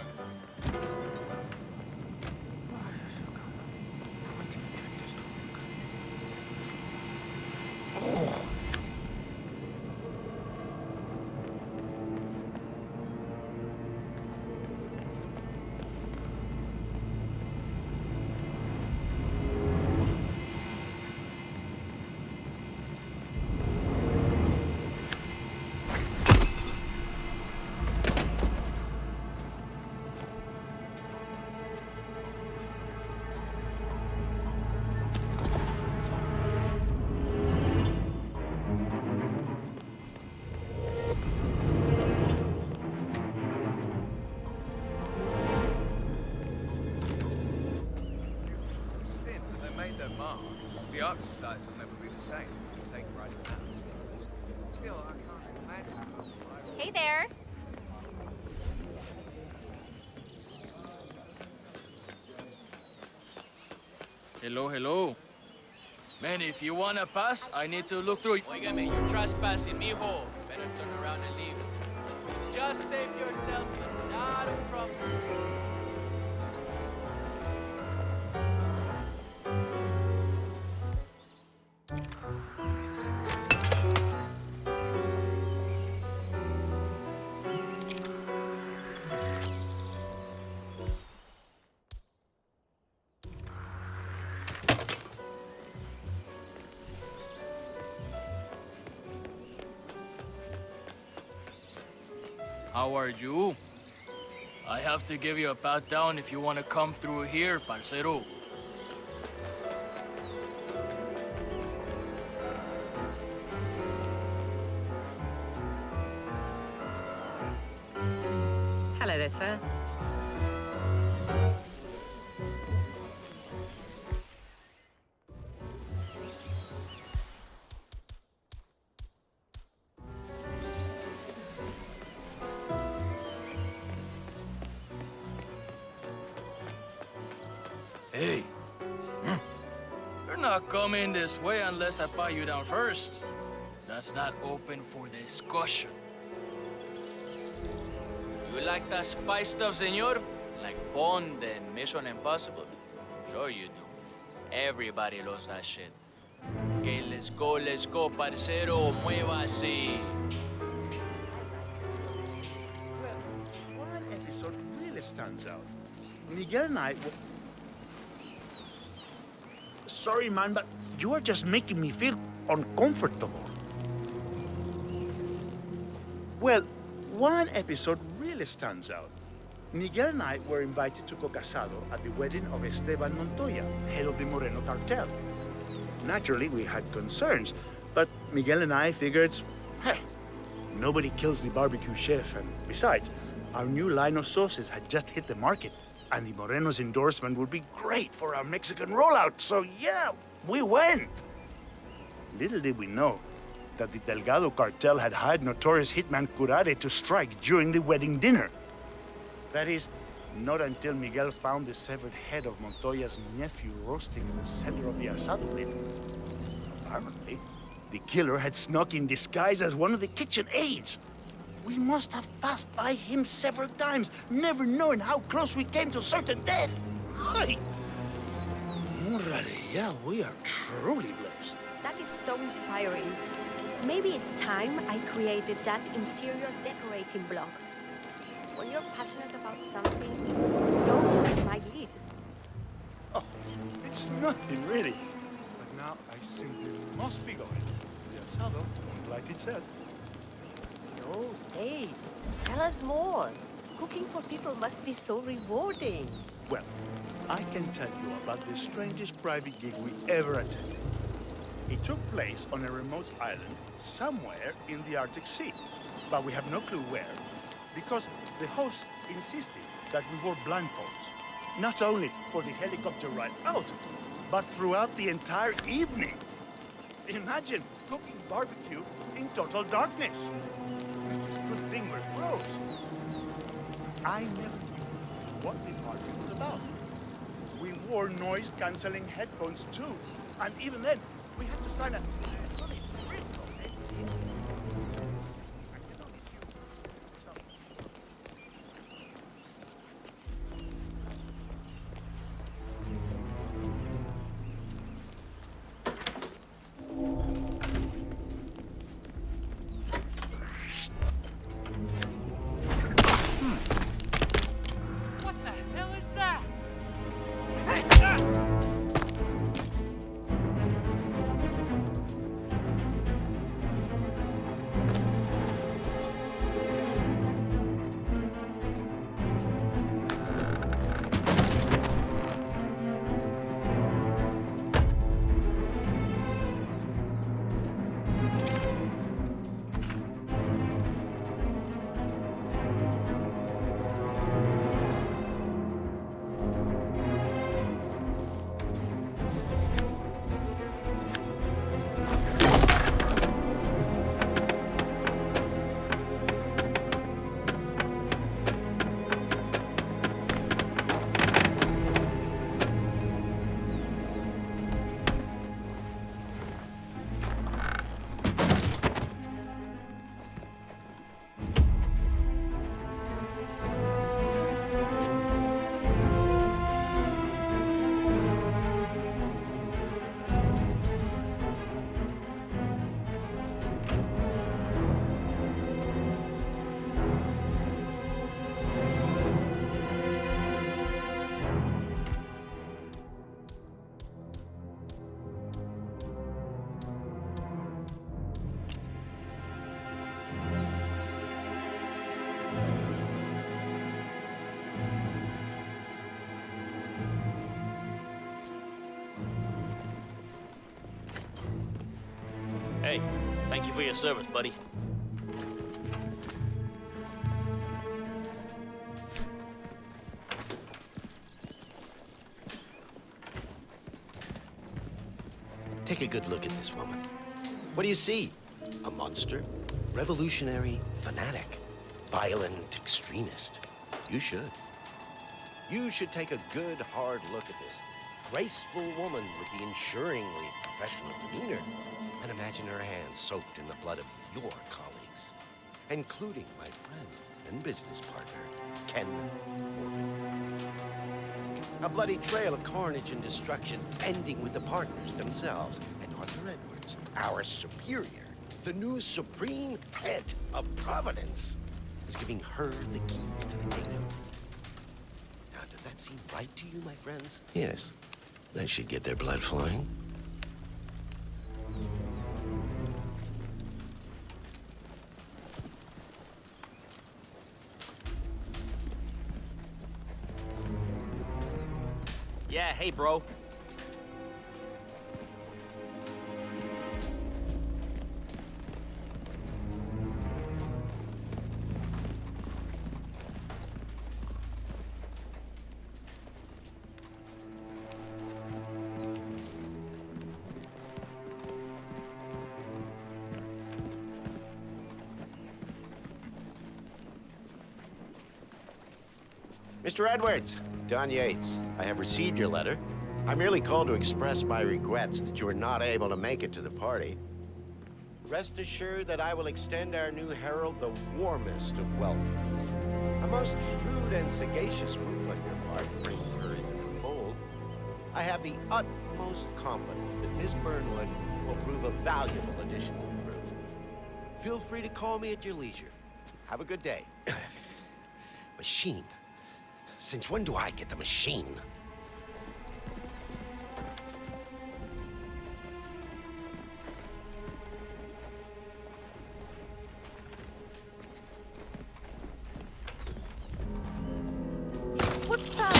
The art society will never be the same. Take right now. Still, I can't imagine. Hey there. Hello, hello. Man, if you wanna pass, I need to look through. Oígame, you're trespassing, mijo. Better turn around and leave. Just save yourself a lot of trouble. How are you? I have to give you a pat down if you want to come through here, parcero. Hello there, sir. Hey. You're not coming this way unless I pat you down first. That's not open for discussion. You like that spy stuff, senor? Like Bond and Mission Impossible? Sure you do. Everybody loves that shit. Okay, let's go, parcero. Muévase. Well, one episode really stands out. Miguel and I... Sorry, man, but you are just making me feel uncomfortable. Well, one episode really stands out. Miguel and I were invited to Cocasado at the wedding of Esteban Montoya, head of the Moreno cartel. Naturally, we had concerns, but Miguel and I figured, hey, nobody kills the barbecue chef, and besides, our new line of sauces had just hit the market, and the Moreno's endorsement would be great for our Mexican rollout, so yeah, we went. Little did we know that the Delgado cartel had hired notorious hitman Curare to strike during the wedding dinner. That is, not until Miguel found the severed head of Montoya's nephew roasting in the center of the asado pit. Apparently, the killer had snuck in disguise as one of the kitchen aides. We must have passed by him several times, never knowing how close we came to certain death. Hi. Yeah, we are truly blessed. That is so inspiring. Maybe it's time I created that interior decorating blog. When you're passionate about something, who knows where it might lead? Oh, it's nothing really. But now I simply must be going. The asado, like it said. No, stay. Tell us more. Cooking for people must be so rewarding. Well, I can tell you about the strangest private gig we ever attended. It took place on a remote island somewhere in the Arctic Sea, but we have no clue where, because the host insisted that we wore blindfolds, not only for the helicopter ride out, but throughout the entire evening. Imagine cooking barbecue in total darkness. Good thing we're pros. I never knew what the party was about. We wore noise-canceling headphones too, and even then, we had to sign a solid print on it. What the hell is that? Hey, thank you for your service, buddy. Take a good look at this woman. What do you see? A monster? Revolutionary fanatic? Violent extremist? You should. You should take a good, hard look at this graceful woman with the ensuringly professional demeanor, and imagine her hands soaked in the blood of your colleagues, including my friend and business partner, Ken Morgan. A bloody trail of carnage and destruction, ending with the partners themselves, and Arthur Edwards, our superior, the new supreme head of Providence, is giving her the keys to the kingdom. Now, does that seem right to you, my friends? Yes. They should get their blood flowing. hey, bro. Mr. Edwards, Don Yates, I have received your letter. I merely called to express my regrets that you were not able to make it to the party. Rest assured that I will extend our new herald the warmest of welcomes. A most shrewd and sagacious move on your part, bringing her into the fold. I have the utmost confidence that Miss Burnwood will prove a valuable addition to the group. Feel free to call me at your leisure. Have a good day. Machine? Since when do I get the machine? What's that?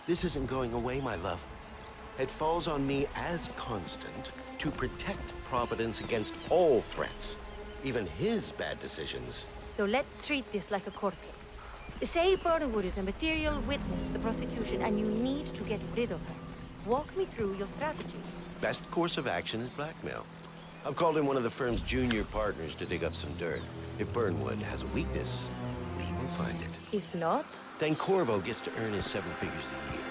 This isn't going away, my love. It falls on me as constant to protect Providence against all threats, even his bad decisions. So let's treat this like a court case. Say Burnwood is a material witness to the prosecution and you need to get rid of her. Walk me through your strategy. Best course of action is blackmail. I've called in one of the firm's junior partners to dig up some dirt. If Burnwood has a weakness, we will find it. If not? Then Corvo gets to earn his 7 figures a year.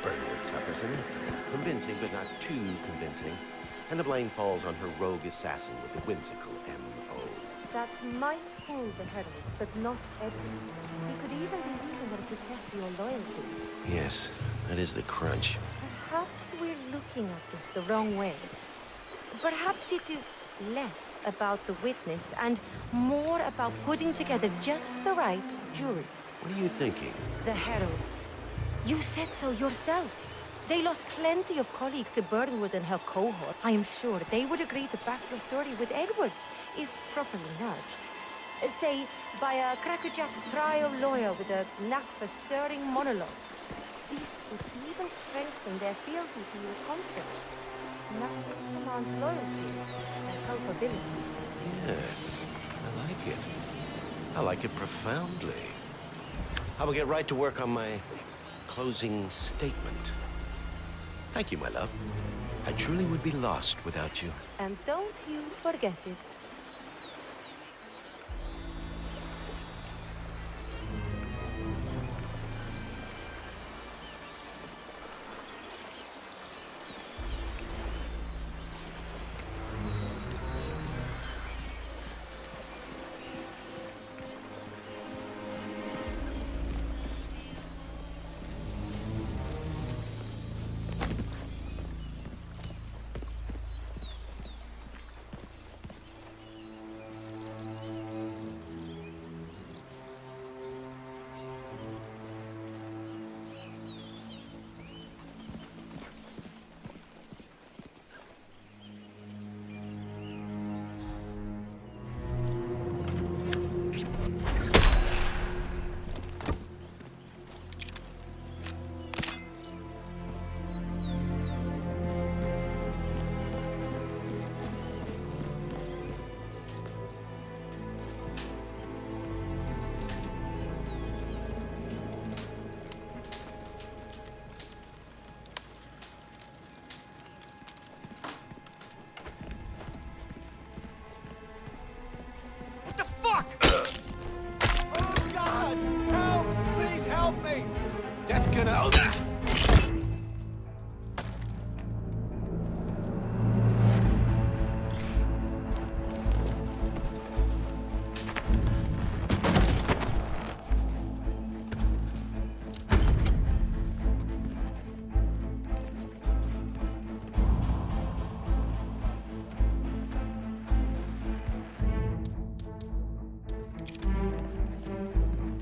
Burnwood suffers an incident. Convincing, but not too convincing. And the blame falls on her rogue assassin with the whimsical M.O. That might fool the herald, but not Edward. He could even be using her to test your loyalty. Yes, that is the crunch. Perhaps we're looking at this the wrong way. Perhaps it is less about the witness and more about putting together just the right jury. What are you thinking? The heralds. You said so yourself. They lost plenty of colleagues to Burnwood and her cohort. I am sure they would agree to back your story with Edwards, if properly nudged. Say, by a crackerjack trial lawyer with a knack for stirring monologues. See, it's even strengthened their fealty to your conscience. Nothing demands loyalty and culpability. Yes, I like it. I like it profoundly. I will get right to work on my closing statement. Thank you, my love. I truly would be lost without you. And don't you forget it.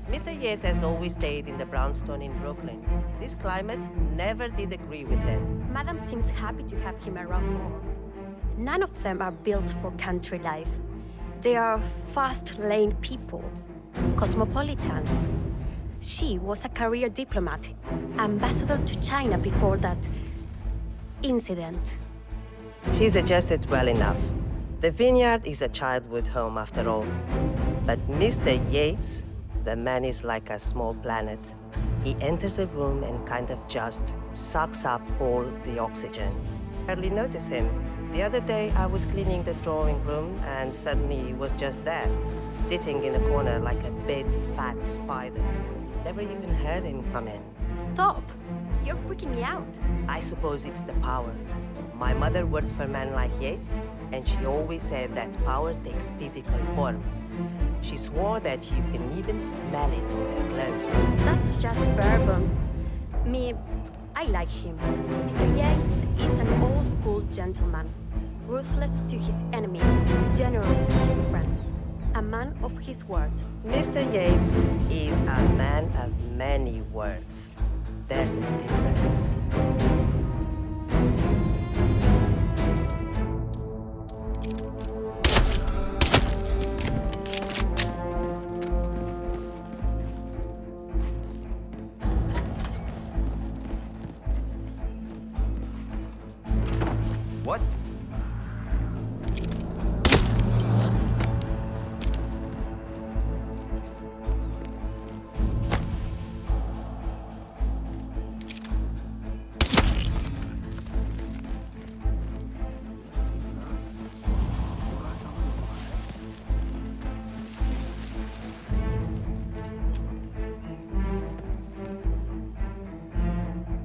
Mr. Yates has always stayed in the brownstone in Brooklyn. This climate never did agree with him. Madam seems happy to have him around more. None of them are built for country life. They are fast-lane people, cosmopolitans. She was a career diplomat, ambassador to China before that incident. She's adjusted well enough. The vineyard is a childhood home after all. But Mr. Yates, the man is like a small planet. He enters a room and kind of just sucks up all the oxygen. Hardly notice him. The other day I was cleaning the drawing room and suddenly he was just there, sitting in a corner like a big fat spider. Never even heard him come in. Stop! You're freaking me out. I suppose it's the power. My mother worked for men like Yates, and she always said that power takes physical form. She swore that you can even smell it on their clothes. That's just bourbon. I like him. Mr. Yates is an old-school gentleman, ruthless to his enemies, generous to his friends, a man of his word. Mr. Yates is a man of many words. There's a difference. What?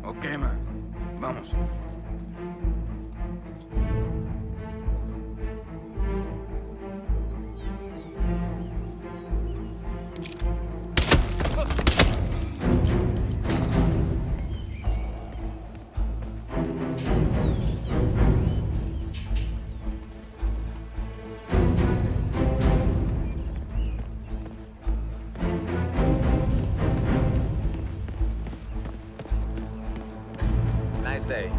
Ok, man. Vamos. Nice day.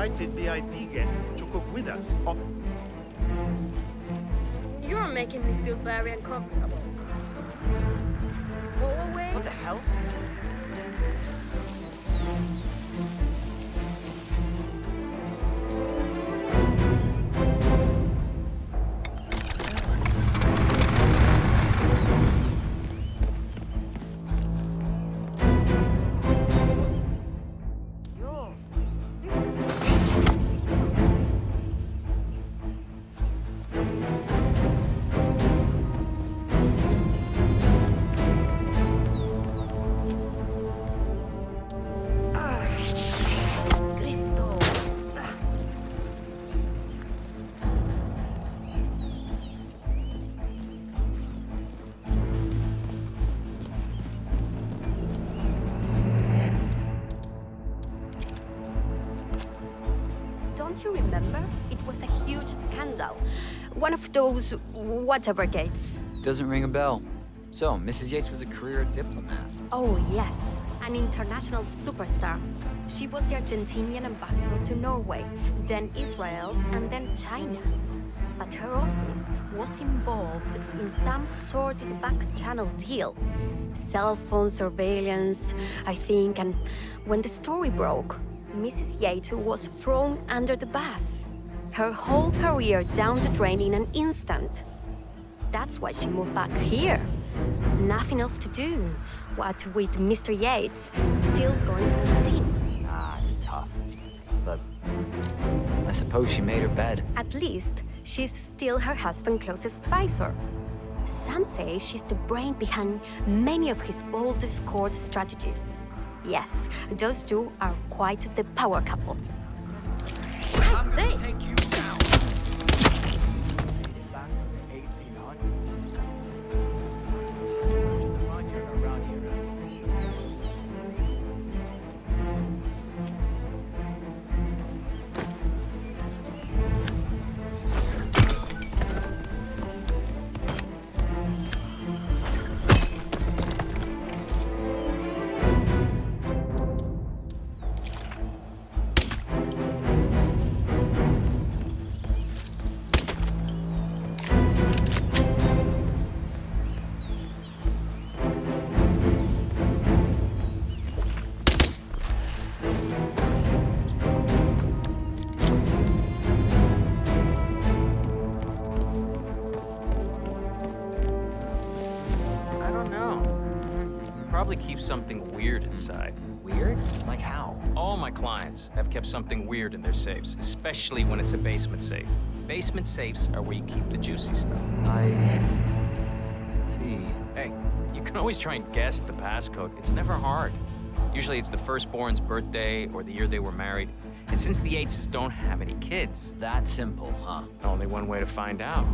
invited VIP guests to cook with us. Oh, You're making me feel very uncomfortable. Go away. What the hell? Don't you remember? It was a huge scandal. One of those whatever gates. Doesn't ring a bell. So, Mrs. Yates was a career diplomat. Oh, yes. An international superstar. She was the Argentinian ambassador to Norway, then Israel, and then China. But her office was involved in some sordid back-channel deal. Cell phone surveillance, I think, and when the story broke, Mrs. Yates was thrown under the bus. Her whole career down the drain in an instant. That's why she moved back here. Nothing else to do. What with Mr. Yates still going full steam. Ah, it's tough. But I suppose she made her bed. At least, she's still her husband's closest advisor. Some say she's the brain behind many of his boldest court strategies. Yes, those two are quite the power couple. I say! Take you down. Probably keep something weird inside. Weird? Like how? All my clients have kept something weird in their safes, especially when it's a basement safe. Basement safes are where you keep the juicy stuff. I see. Hey, you can always try and guess the passcode. It's never hard. Usually it's the firstborn's birthday or the year they were married. And since the Yateses don't have any kids... That simple, huh? Only one way to find out.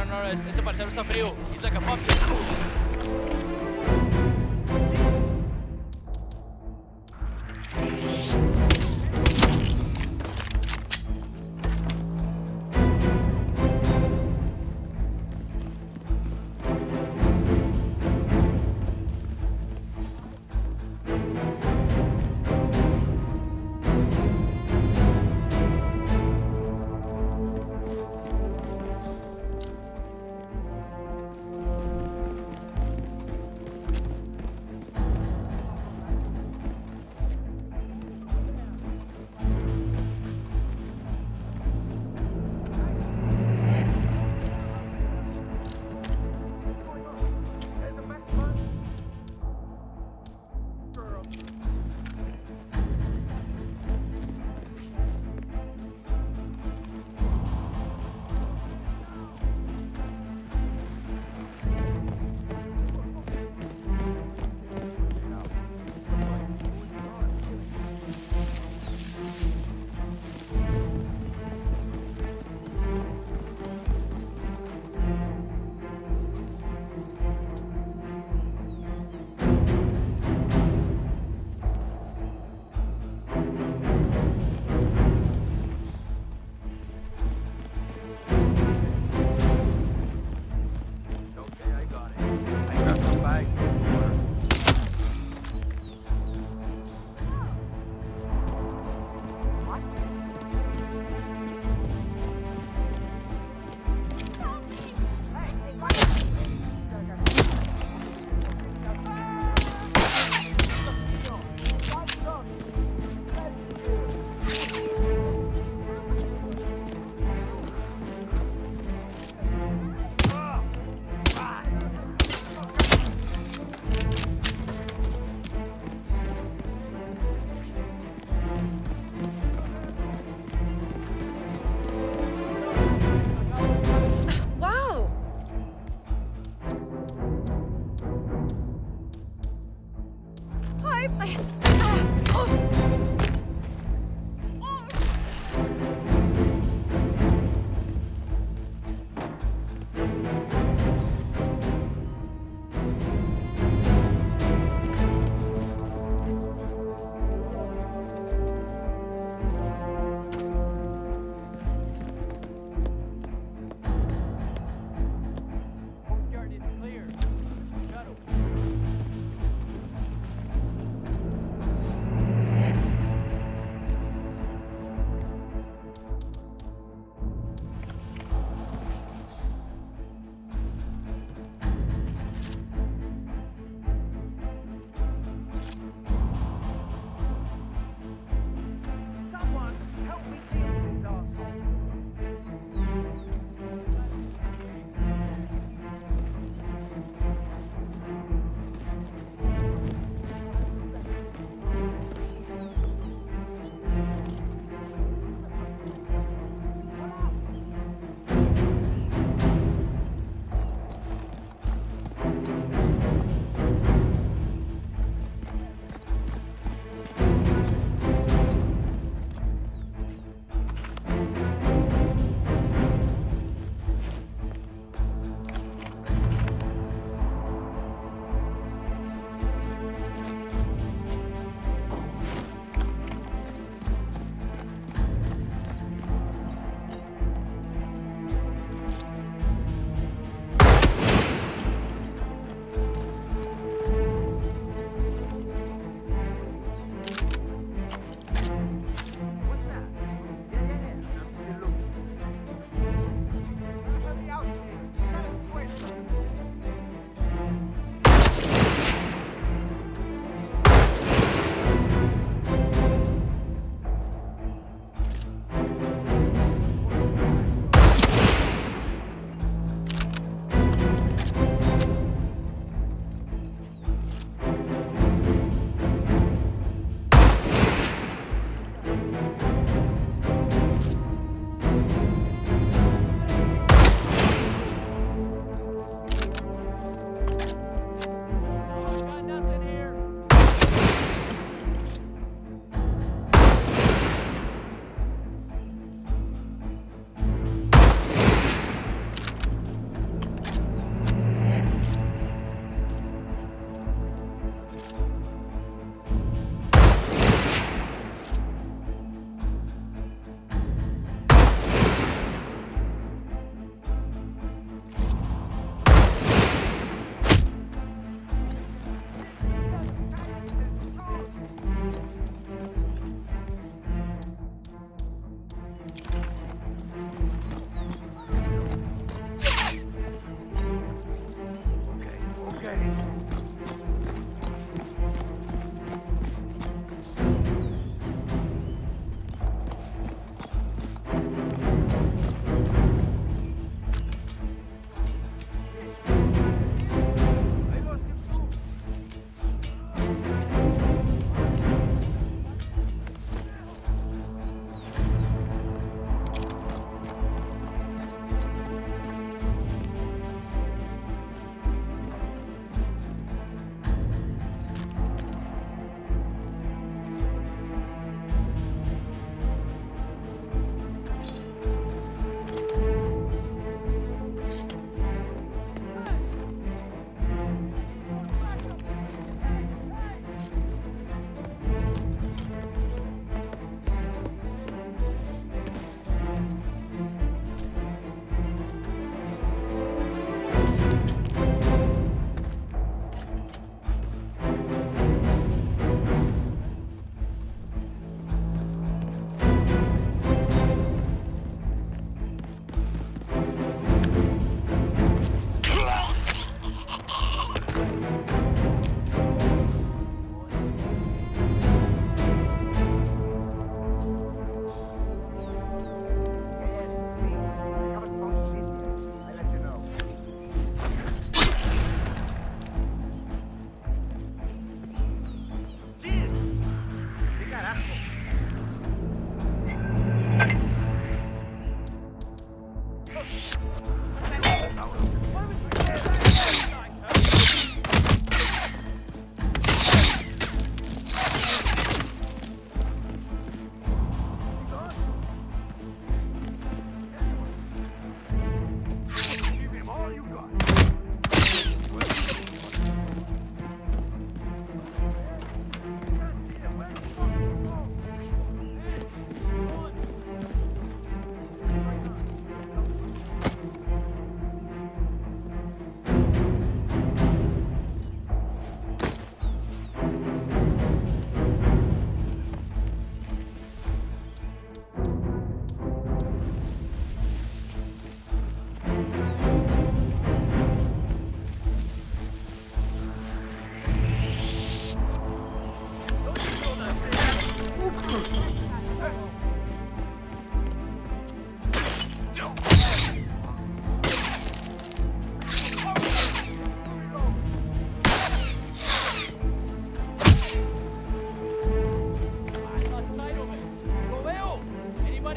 No, ese parcero está frío. He's like a popsicle.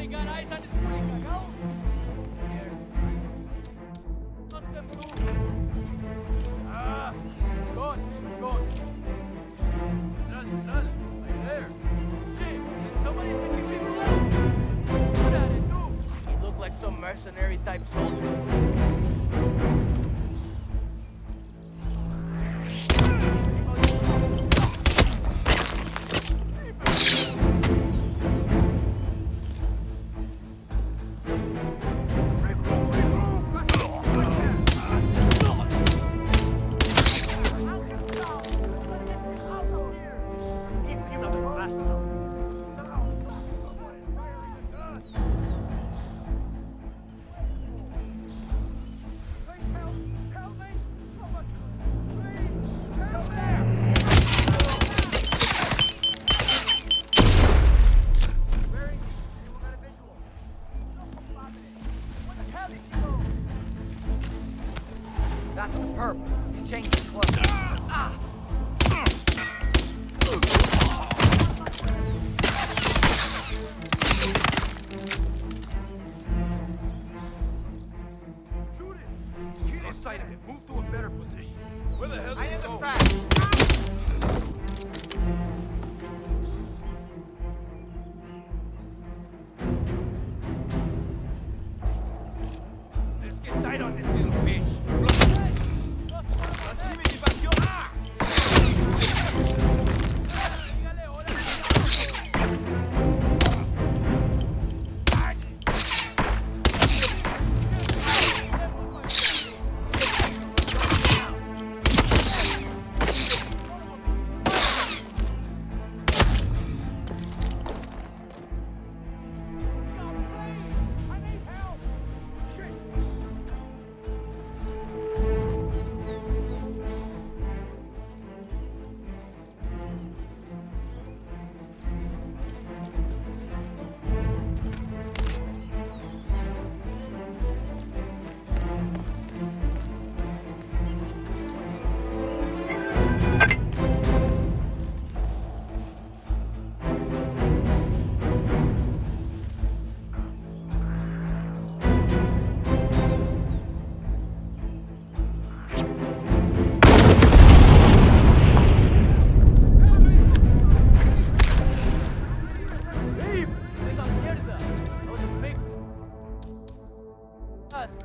Everybody got eyes on this culica, no? Here. Let them move. Ah, gone. Run, right there. Shit, did somebody pick people up? What at it, do? He looked like some mercenary type soldier. That's the perp. He's changed his clothes. Get inside of it. Move to a better position. Where the hell did I he go? understand. Let's get tight on this little bitch.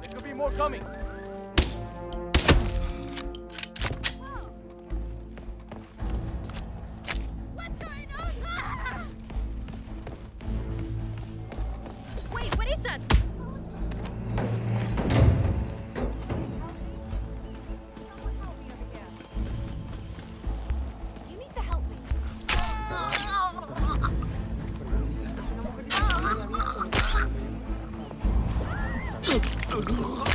There could be more coming. Wait, what is that? You need to help me. Oh,